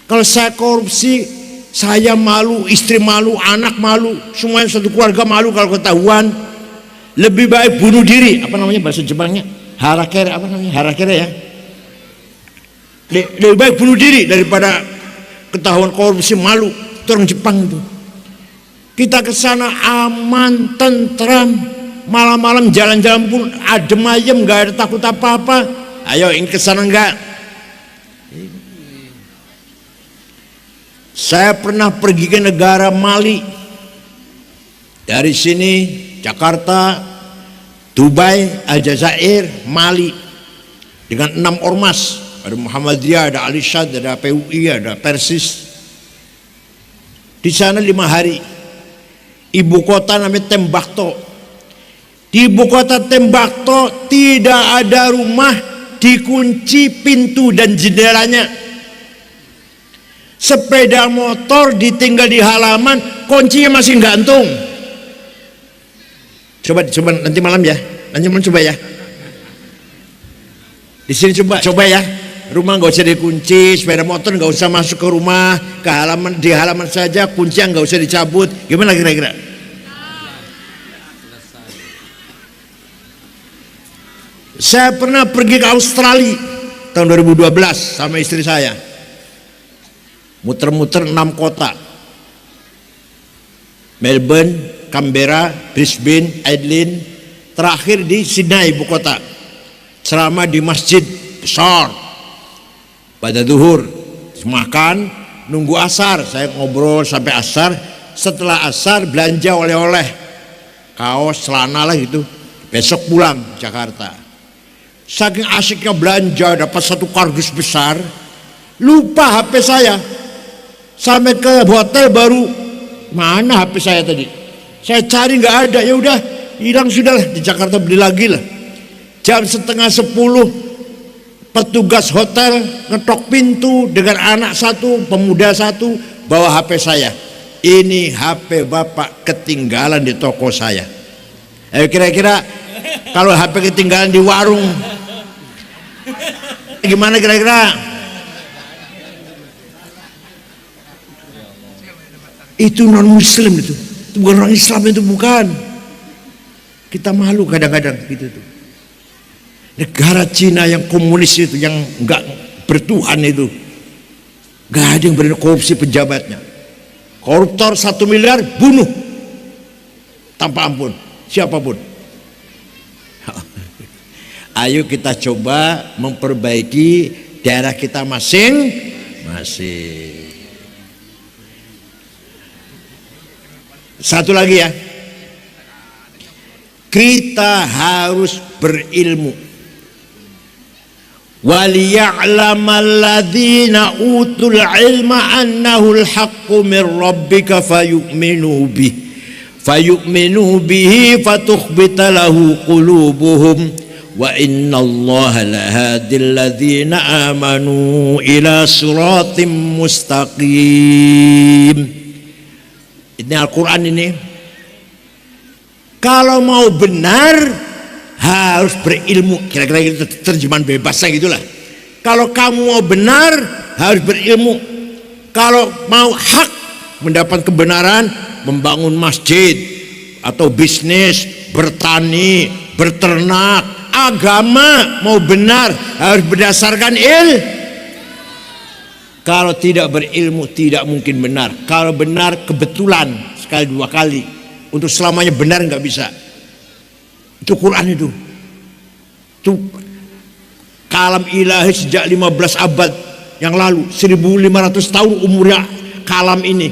Kalau saya korupsi, saya malu, istri malu, anak malu, semuanya satu keluarga malu kalau ketahuan. Lebih baik bunuh diri. Apa namanya bahasa Jepangnya? Harakiri, apa namanya? Harakiri ya. Lebih baik bunuh diri daripada ketahuan korupsi, malu. Itu orang Jepang itu. Kita ke sana aman, tentram, malam-malam jalan-jalan pun adem ayem, nggak ada takut apa-apa. Ayo ingin ke sana enggak? Saya pernah pergi ke negara Mali. Dari sini Jakarta, Dubai, Aljazair, Mali, dengan 6 ormas. Ada Muhammadiyah, ada Al-Irsyad, ada PUI, ada Persis. Di sana 5 hari. ibu kota namanya Tembakto. Di ibu kota Tembakto tidak ada rumah dikunci pintu dan jendelanya. Sepeda motor ditinggal di halaman, kuncinya masih gantung. Coba nanti malam ya, nanti malam coba ya. Di sini coba ya. Rumah nggak usah dikunci, sepeda motor nggak usah masuk ke rumah, ke halaman, di halaman saja kuncinya nggak usah dicabut. Gimana kira-kira? Saya pernah pergi ke Australia tahun 2012 sama istri saya. Muter-muter 6 kota. Melbourne, Canberra, Brisbane, Adelaide, terakhir di Sydney ibu kota. Ceramah di masjid besar. Pada zuhur, makan, nunggu asar. Saya ngobrol sampai asar. Setelah asar belanja oleh-oleh, kaos, celana lah gitu. Besok pulang Jakarta. Saking asiknya belanja, dapat satu kardus besar, lupa HP saya. Sampai ke hotel baru, mana HP saya tadi? Saya cari nggak ada, ya udah hilang sudah lah. Di Jakarta beli lagi lah. Jam 9:30 petugas hotel ngetok pintu dengan anak satu, pemuda satu, bawa HP saya. Ini HP bapak ketinggalan di toko saya. Kira-kira kalau HP ketinggalan di warung, gimana kira-kira? Itu non muslim itu bukan orang Islam, itu bukan. Kita malu kadang-kadang gitu tuh. Negara Cina yang komunis itu, yang enggak bertuhan itu, enggak ada yang berani korupsi pejabatnya. Koruptor 1 miliar bunuh tanpa ampun siapapun. Ayo kita coba memperbaiki daerah kita masing-masing. Satu lagi ya, kita harus berilmu. Waliya'lamal ladzina utul ilma annahu al-haqqu min rabbika fayu'minu bihi fatukhbita lahu qulubuhum wa innallaha lahadil ladzina amanu ila siratim mustaqim. Ini Al-Quran ini. Kalau mau benar harus berilmu. Kira-kira itu terjemahan bebasnya gitulah. Kalau kamu mau benar harus berilmu. Kalau mau hak, mendapat kebenaran, membangun masjid atau bisnis, bertani, berternak, agama mau benar harus berdasarkan ilmu. Kalau tidak berilmu tidak mungkin benar. Kalau benar kebetulan sekali dua kali, untuk selamanya benar nggak bisa. Itu Quran itu. Itu kalam ilahi sejak 15 abad yang lalu, 1500 tahun umurnya kalam ini.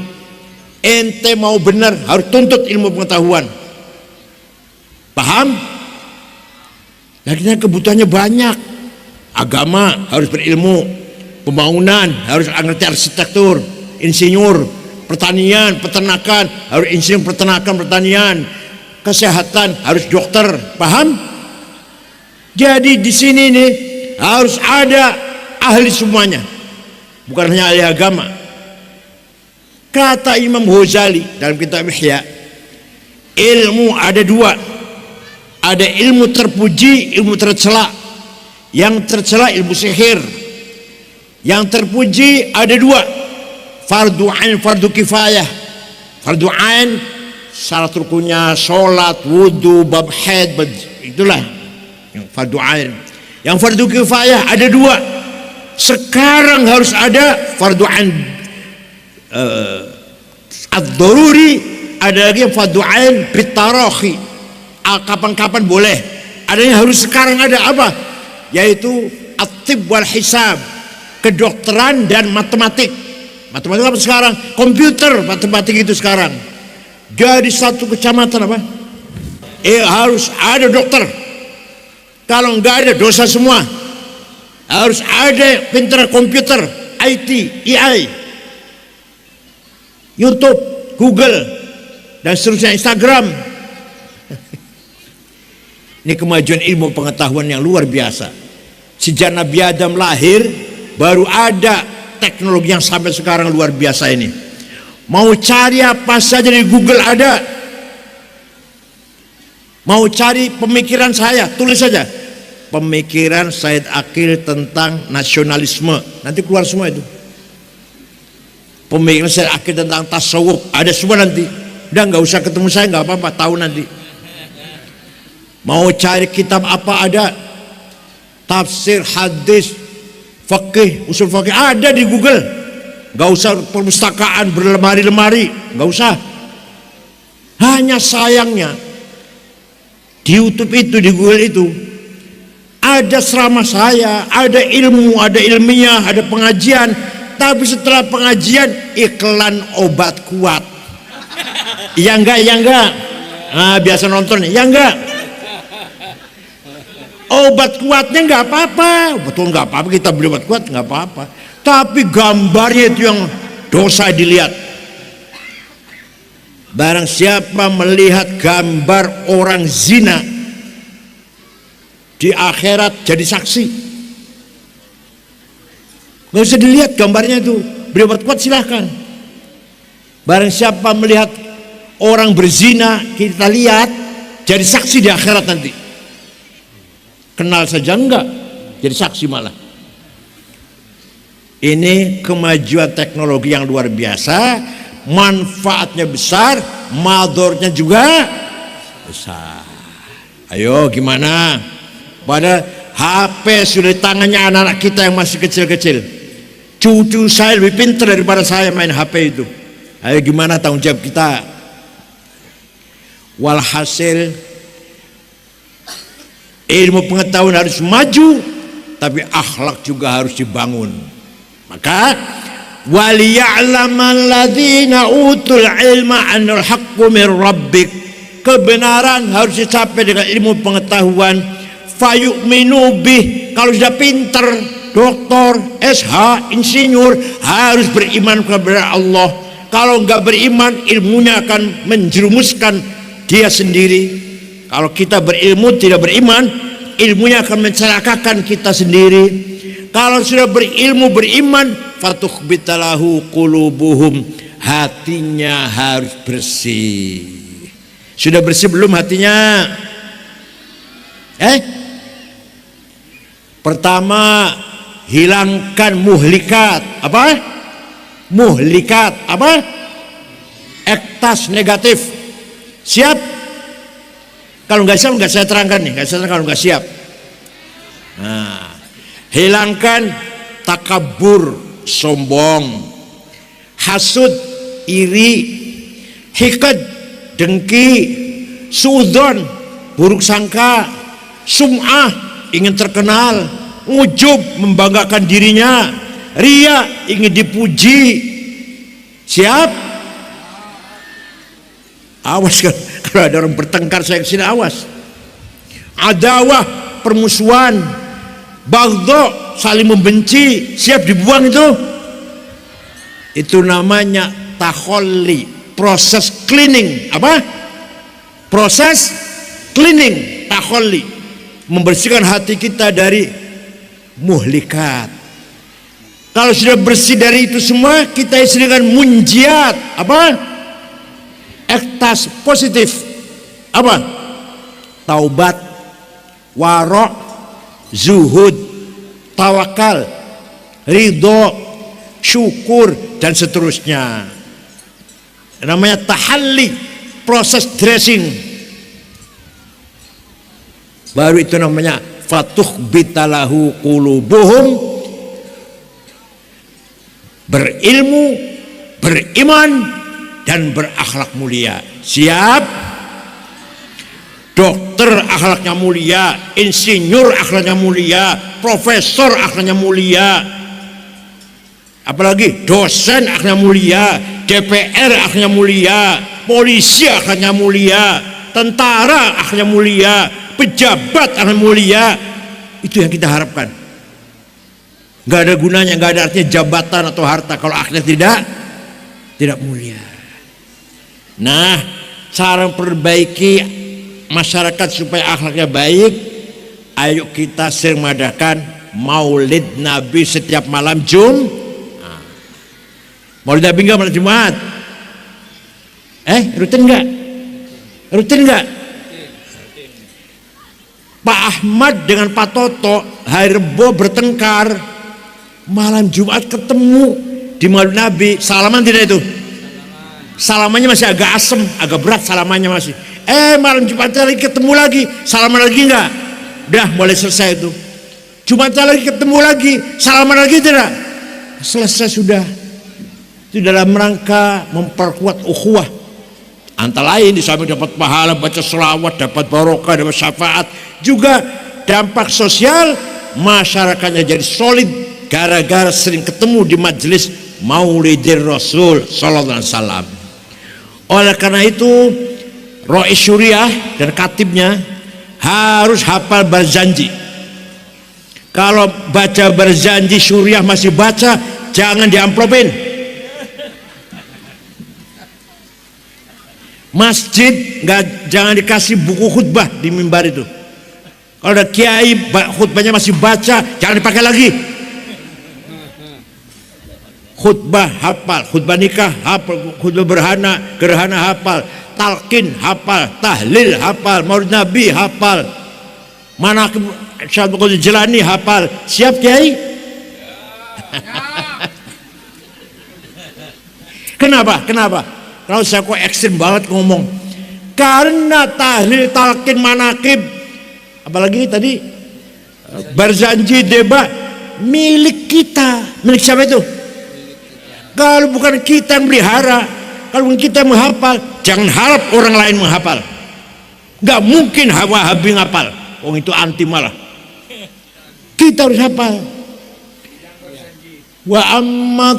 Ente mau benar harus tuntut ilmu pengetahuan. Paham? Nah, kebutuhannya banyak. Agama harus berilmu. Pembangunan harus ngerti arsitektur, insinyur, pertanian, peternakan harus insinyur peternakan, pertanian, kesehatan harus dokter, paham? Jadi di sini nih harus ada ahli semuanya, bukan hanya ahli agama. Kata Imam Ghazali dalam kitab Ihya, ilmu ada dua, ada ilmu terpuji, ilmu tercela. Yang tercela ilmu sihir. Yang terpuji ada dua, fardu ain, fardu kifayah. Fardu ain syarat rukunnya sholat, wudhu, bab haid, itulah yang fardu ain. Yang fardu kifayah ada dua. Sekarang harus ada fardu ain ad-daruri, ada lagi yang fardu ain bitarahi, kapan-kapan boleh. Ada yang harus sekarang ada apa? Yaitu at-tib wal hisab, kedokteran dan matematik. Matematik apa sekarang? Komputer, matematik itu sekarang. Jadi satu kecamatan apa? Harus ada dokter. Kalau nggak ada dosa semua. Harus ada pintar komputer, IT, AI, YouTube, Google. dan seterusnya Instagram. Ini kemajuan ilmu pengetahuan yang luar biasa. Sejak Nabi Adam lahir baru ada teknologi yang sampai sekarang luar biasa ini. Mau cari apa saja di Google ada. Mau cari pemikiran saya, tulis saja. Pemikiran Said Aqil tentang nasionalisme, nanti keluar semua itu. Pemikiran Said Aqil tentang tasawuf, ada semua nanti. Udah nggak usah ketemu saya, nggak apa-apa, tahu nanti. Mau cari kitab apa ada, tafsir, hadis, fikih, usul fikih ada di Google. Nggak usah perpustakaan berlemari-lemari, nggak usah. Hanya sayangnya di YouTube itu, di Google itu ada ceramah saya, ada ilmu, ada ilmiah, ada pengajian. Tapi setelah pengajian iklan obat kuat. Iya enggak, iya enggak. Nah, biasa nonton, ya enggak. Obat kuatnya enggak apa-apa, betul enggak apa-apa kita beli obat kuat enggak apa-apa. Tapi gambarnya itu yang dosa dilihat. Barang siapa melihat gambar orang zina di akhirat jadi saksi. Nggak usah dilihat gambarnya itu, beli obat kuat silahkan. Barang siapa melihat orang berzina kita lihat jadi saksi di akhirat nanti. Kenal saja enggak, jadi saksi malah. Ini kemajuan teknologi yang luar biasa, manfaatnya besar, madornya juga besar. Ayo gimana? Pada HP sudah di tangannya anak-anak kita yang masih kecil-kecil. Cucu saya lebih pintar daripada saya main HP itu. Ayo gimana tanggung jawab kita? Walhasil ilmu pengetahuan harus maju, tapi akhlak juga harus dibangun. Maka waliya'lamal ladzina utul ilma anul haqqu mir rabbik. Kebenaran harus dicapai dengan ilmu pengetahuan. Fayu'minu bih, kalau sudah pinter, doktor, SH, insinyur, harus beriman kepada Allah. Kalau enggak beriman, ilmunya akan menjerumuskan dia sendiri. Kalau kita berilmu tidak beriman, ilmunya akan mencelakakan kita sendiri. Kalau sudah berilmu beriman, fatukhbitalahu qulubuhum, hatinya harus bersih. Sudah bersih belum hatinya? Pertama, hilangkan muhlikat. Apa? Muhlikat apa? Ektas negatif. Siap? Kalau nggak siap nggak saya terangkan nih, nggak saya terangkan kalau nggak siap. Nah, hilangkan takabur, sombong, hasud, iri, hikad, dengki, suudon, buruk sangka, sum'ah, ingin terkenal, ujub, membanggakan dirinya, ria, ingin dipuji. Siap? Awas kan, kalau ada orang bertengkar saya kesini, awas. Adawah, permusuhan, bagdo, saling membenci, siap dibuang itu. Itu namanya takholli, proses cleaning. Apa? Proses cleaning, takholli, membersihkan hati kita dari muhlikat. Kalau sudah bersih dari itu semua, kita isi dengan munjiat. Apa? Ektas positif. Apa? Taubat, warok, zuhud, tawakal, ridho, syukur, dan seterusnya. Namanya tahalli, proses dressing. Baru itu namanya fatukhbitalahu qulubuhum, berilmu, beriman, dan berakhlak mulia. Siap? Dokter akhlaknya mulia, insinyur akhlaknya mulia, profesor akhlaknya mulia, apalagi dosen akhlaknya mulia, DPR akhlaknya mulia, polisi akhlaknya mulia, tentara akhlaknya mulia, pejabat akhlaknya mulia. Itu yang kita harapkan. Nggak ada gunanya, nggak ada artinya jabatan atau harta kalau akhlak tidak mulia. Nah, cara memperbaiki masyarakat supaya akhlaknya baik, ayo kita sering mengadakan maulid Nabi setiap malam Maulid Nabi enggak malam Jumat? Rutin enggak? Rutin enggak? Pak Ahmad dengan Pak Toto hari Rebo bertengkar, malam Jumat ketemu di maulid Nabi, salaman tidak itu? Salamannya masih agak asem, agak berat salamannya masih. Malam Jumat lagi ketemu lagi, salaman lagi enggak? Udah mulai selesai itu. Jumat lagi ketemu lagi, salaman lagi tidak? Selesai sudah. Itu dalam rangka memperkuat ukhuwah. Antara lain di samping dapat pahala baca selawat, dapat barokah, dapat syafaat, juga dampak sosial masyarakatnya jadi solid gara-gara sering ketemu di majelis Maulidir Rasul sallallahu alaihi wasallam. Oleh karena itu, Rois Syuriah dan katibnya harus hafal Barzanji. Kalau baca Barzanji Syuriah masih baca, jangan diamplopin. Masjid jangan dikasih buku khutbah di mimbar itu. Kalau ada kiai khutbahnya masih baca, jangan dipakai lagi. Khutbah hafal, khutbah nikah hafal, khutbah gerhana hafal, talqin hafal, tahlil hafal, maulid Nabi hafal, manaqib Syekh Abdul Qadir Jilani hafal. Siap kiai? Kenapa? Kalau saya kok ekstrim banget ngomong, karena tahlil, talqin, manaqib, apalagi tadi Barzanji, Deba, milik kita. Milik siapa itu? Kalau bukan kita yang melihara, kalau bukan kita yang menghafal, jangan harap orang lain menghafal. Gak mungkin Wahabi ngapal, itu anti malah. Kita harus hafal. Wa amma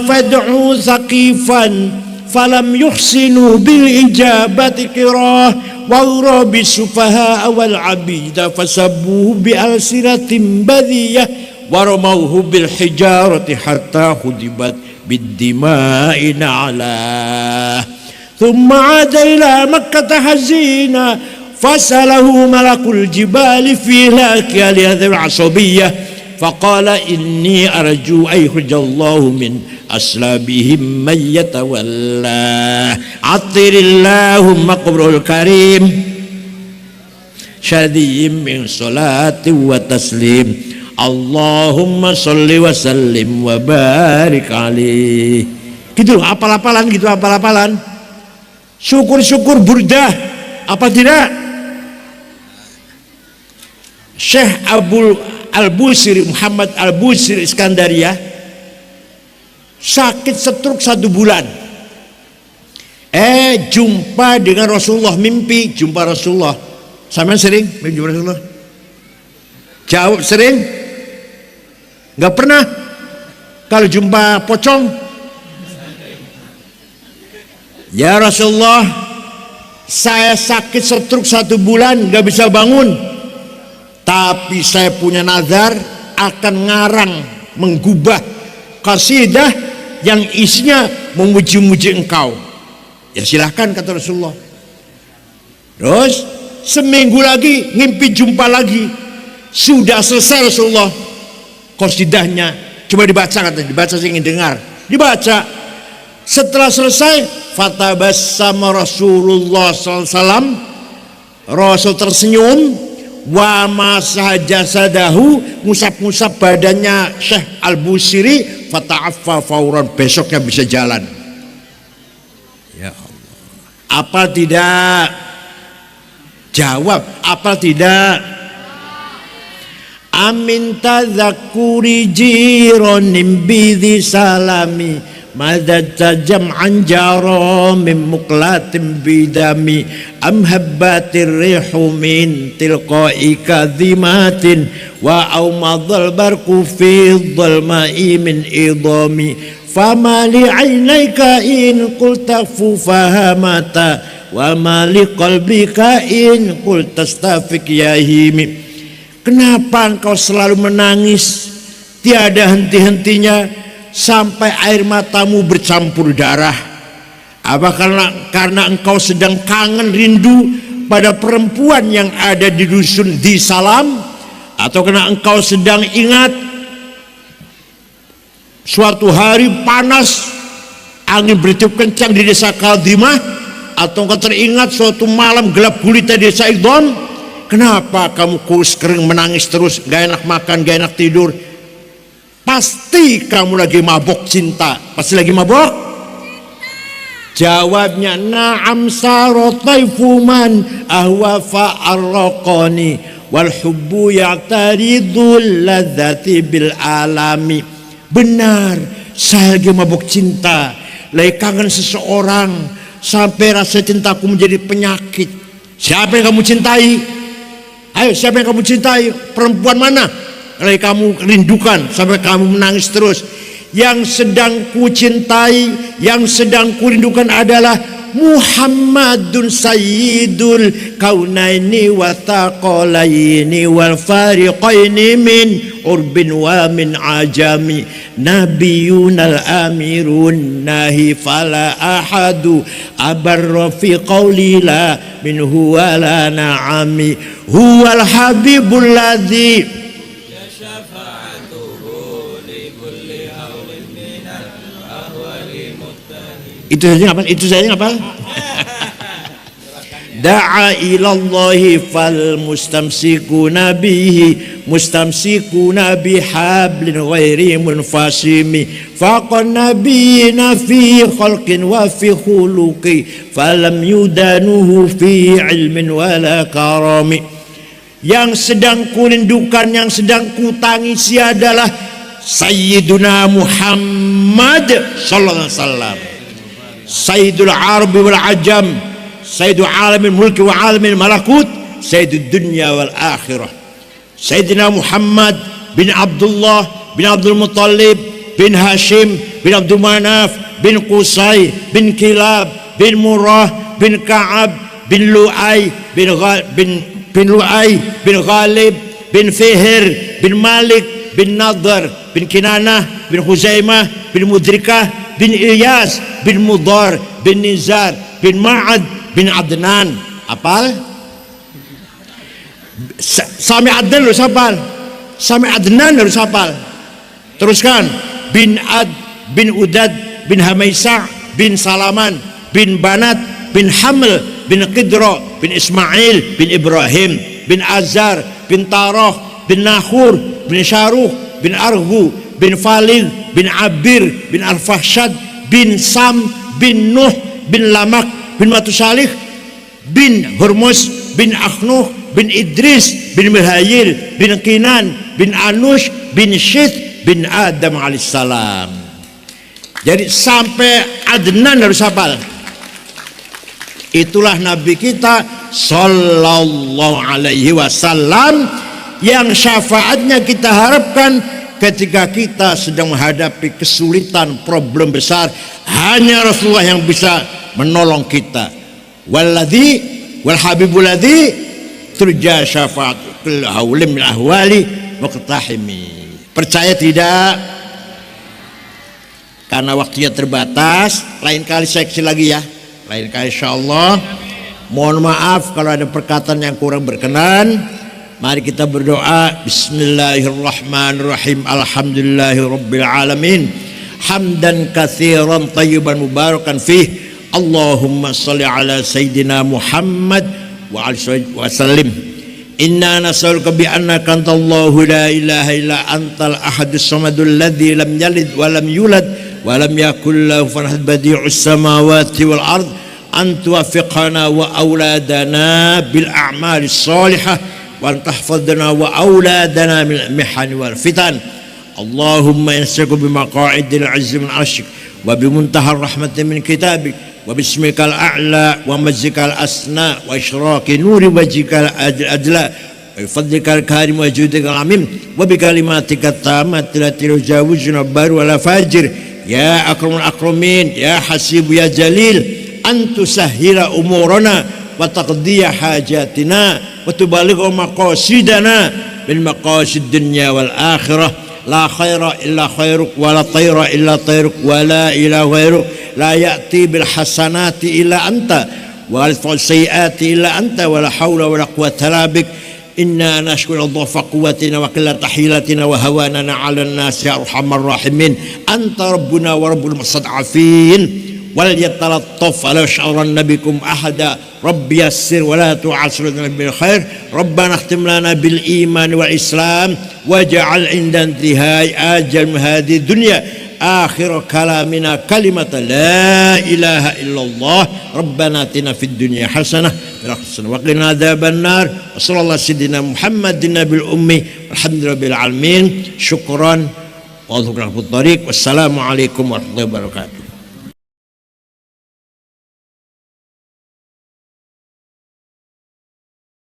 fad'u saqifan falam yuhsinu bil ijabati qirah wa urabi sufaha wal abida fasabbuhu bi alsiratin badiyah wa ramawhu bil hijarati hatta hudibat bid dima'i na'la thumma 'ada ila makkah hazina fasalahu malakul jibali fi laki hadhihi al-'asabiyyah faqala inni arju ayhujallahu min aslabihim man yatawalla atirillahumma qabrul karim syadiyim min salati wa taslim Allahumma salli wa sallim wa barik alaih. Gitu hafal-hafalan gitu, hafal-hafalan. Syukur-syukur burdah apa tidak? Syekh Al-Busiri, Muhammad Al-Busiri Iskandaria sakit stroke 1 bulan. Jumpa dengan Rasulullah, mimpi jumpa Rasulullah. Sama sering mimpi jumpa Rasulullah? Jawab sering? Gak pernah. Kalau jumpa pocong, ya Rasulullah, saya sakit stroke 1 bulan gak bisa bangun, tapi saya punya nazar akan ngarang, menggubah qasidah yang isinya memuji-muji engkau. Ya silahkan, kata Rasulullah. Terus seminggu lagi ngimpi jumpa lagi. Sudah selesai Rasulullah qasidahnya, coba dibaca, katanya dibaca, saya ingin dengar. Dibaca. Setelah selesai, fatabassama Rasulullah SAW, Rasul tersenyum, wa masah jasadahu, ngusap-ngusap badannya Syekh Al-Busiri, fata'affa fauran, besoknya bisa jalan. Ya Allah, apa tidak? Jawab, apa tidak? Amin tadzakuri jironim bidhi salami madadta jam'an jara min muqlatin bidami am habbatir rihu min tilqa'i kadhimatin wa awmadhal barku fi dhalma'i min idami fama li 'ainayka in qulta fahamata wa ma li qalbika in qulta astafiq ya himi. Kenapa engkau selalu menangis tiada henti-hentinya sampai air matamu bercampur darah? Apa karena engkau sedang kangen rindu pada perempuan yang ada di dusun di Salam, atau karena engkau sedang ingat suatu hari panas angin bertiup kencang di desa Kadimah, atau engkau teringat suatu malam gelap gulita di desa Idon? Kenapa kamu kurus kering menangis terus, gak enak makan, gak enak tidur? Pasti kamu lagi mabok cinta. Pasti lagi mabok. Jawabnya, na'am sarotaifu man ahwa fa'arraqani wal hubbu ya'taridul ladzati bil alami. Benar, saya lagi mabuk cinta, lagi kangen seseorang sampai rasa cintaku menjadi penyakit. Siapa yang kamu cintai? Ayo, siapa yang kamu cintai? Perempuan mana lagi kamu rindukan sampai kamu menangis terus? Yang sedang ku cintai, yang sedang ku rindukan adalah Muhammadun sayyidul kaunaini wa taqalaini wal fariqaini min urbin wa min ajami, nabiyunal amirun nahi fala ahadu abarra fi qawli la minhu wa la na'ami, huwal habibul ladzi. Itu saja apa? Da'a ilallahi fal mustamsikuna bihi mustamsikuna bihablin ghairi munfasimi faqan nabiyina fi khalqin wa fi khuluqi falam yudanuhu fi ilmin wala karami. Yang sedang kurindukan, yang sedang kutangisi adalah Sayyiduna Muhammad sallallahu alaihi wasallam, Sayyidul Arabi wal Ajam, Sayyidul Alamil Mulki wa Alamil Malakut, Sayyidul Dunya wal Akhirah. Sayyidina Muhammad bin Abdullah bin Abdul Muttalib bin Hashim bin Abdul Manaf bin Qusay bin Kilab bin Murrah bin Ka'ab bin Lu'ay bin Lu'ay bin Ghalib bin Fihir bin Malik bin Nadar bin Kinanah bin Huzaimah bin Mudrikah bin Ilyas bin Mudar bin Nizar bin Ma'ad bin Adnan. Apal? Sami Adnan harus hafal. Sami Adnan harus hafal. Teruskan. Bin Ad bin Udad bin Hamaisa bin Salaman bin Banat bin Haml bin Qidra bin Ismail bin Ibrahim bin Azar bin Tarah bin Nahur bin Syaruh bin Arhu bin Falil bin Abir bin Al-Fahshad bin Sam bin Nuh bin Lamak bin Matusalih bin Hurmus bin Akhnuh bin Idris bin Mihayil bin Kinan bin Anush bin Syith bin Adam alaihissalam. Jadi sampai Adnan harus hafal. Itulah Nabi kita sallallahu alaihi wasallam yang syafaatnya kita harapkan ketika kita sedang menghadapi kesulitan, problem besar. Hanya Rasulullah yang bisa menolong kita. Walladzi wal habibul ladzi turja syafaatul haulim min ahwali muqtahimi. Percaya tidak? Karena waktunya terbatas, lain kali seksi lagi ya. Lain kali insyaallah. Mohon maaf kalau ada perkataan yang kurang berkenan. Mari kita berdoa. Bismillahirrahmanirrahim. Alhamdulillahirabbil alamin. Hamdan katsiran thayyiban mubarakan fih. Allahumma shalli ala sayyidina Muhammad wa alihi wasallim. Inna nas'aluka bi annaka antallahu la ilaha illa antal ahadus samadul ladzi lam yalid wa lam yulad wa lam yakul lahu kufuwan ahad badi'us samawati wal ard an tuwaffiqana wa auladana bil a'malis salihah wa an tahfadhana wa auladana min al-mihan wal fitan. Allahumma insaqu bi maqa'idil 'azmi min 'arsyik wa bi muntahar rahmatin min kitabik wa bismikal a'la wa majzikal asna wa isyraqi nuri wajhikal adla wa fadlikal karim wa judikal amim wa bi kalimatika tammati la tajawuzuna bar wala fajir ya akramul akramin ya hasib ya jalil antu sahhila umurana wa taqdiya hajatina wa tubaligh maqasidana bil maqasid dunya wal akhirah. La khaira illa khairuk wa la tayra illa tayruk wa la ilaha ghairuk la ya'ti bil hasanati illa anta wa la yadfa'u sayyi'ati illa anta wa la haula wa la quwwata illa bik. Inna nashkuru dhafa quwwatina wa qillata hilatina wa hawanana 'ala an-nas ya arhamar rahimin. Anta rabbuna wa rabbul mustad'afin. Wal yatalattaf ala sya'ran nabikum ahada. Rabbi yassir wa la tu'assir bil khair. Rabbana khtim lana bil iman wal islam waj'al 'inda intihai ajal hadhihi dunya akhir kalamina kalimata la ilaha illallah. Rabbana atina fid dunya hasanah wa qina adzaban nar. Sallallahu sayyidina Muhammadin nabil ummi alhamdulillahil alamin. Syukran wa huwa tariq. Wassalamu alaikum warahmatullahi wabarakatuh.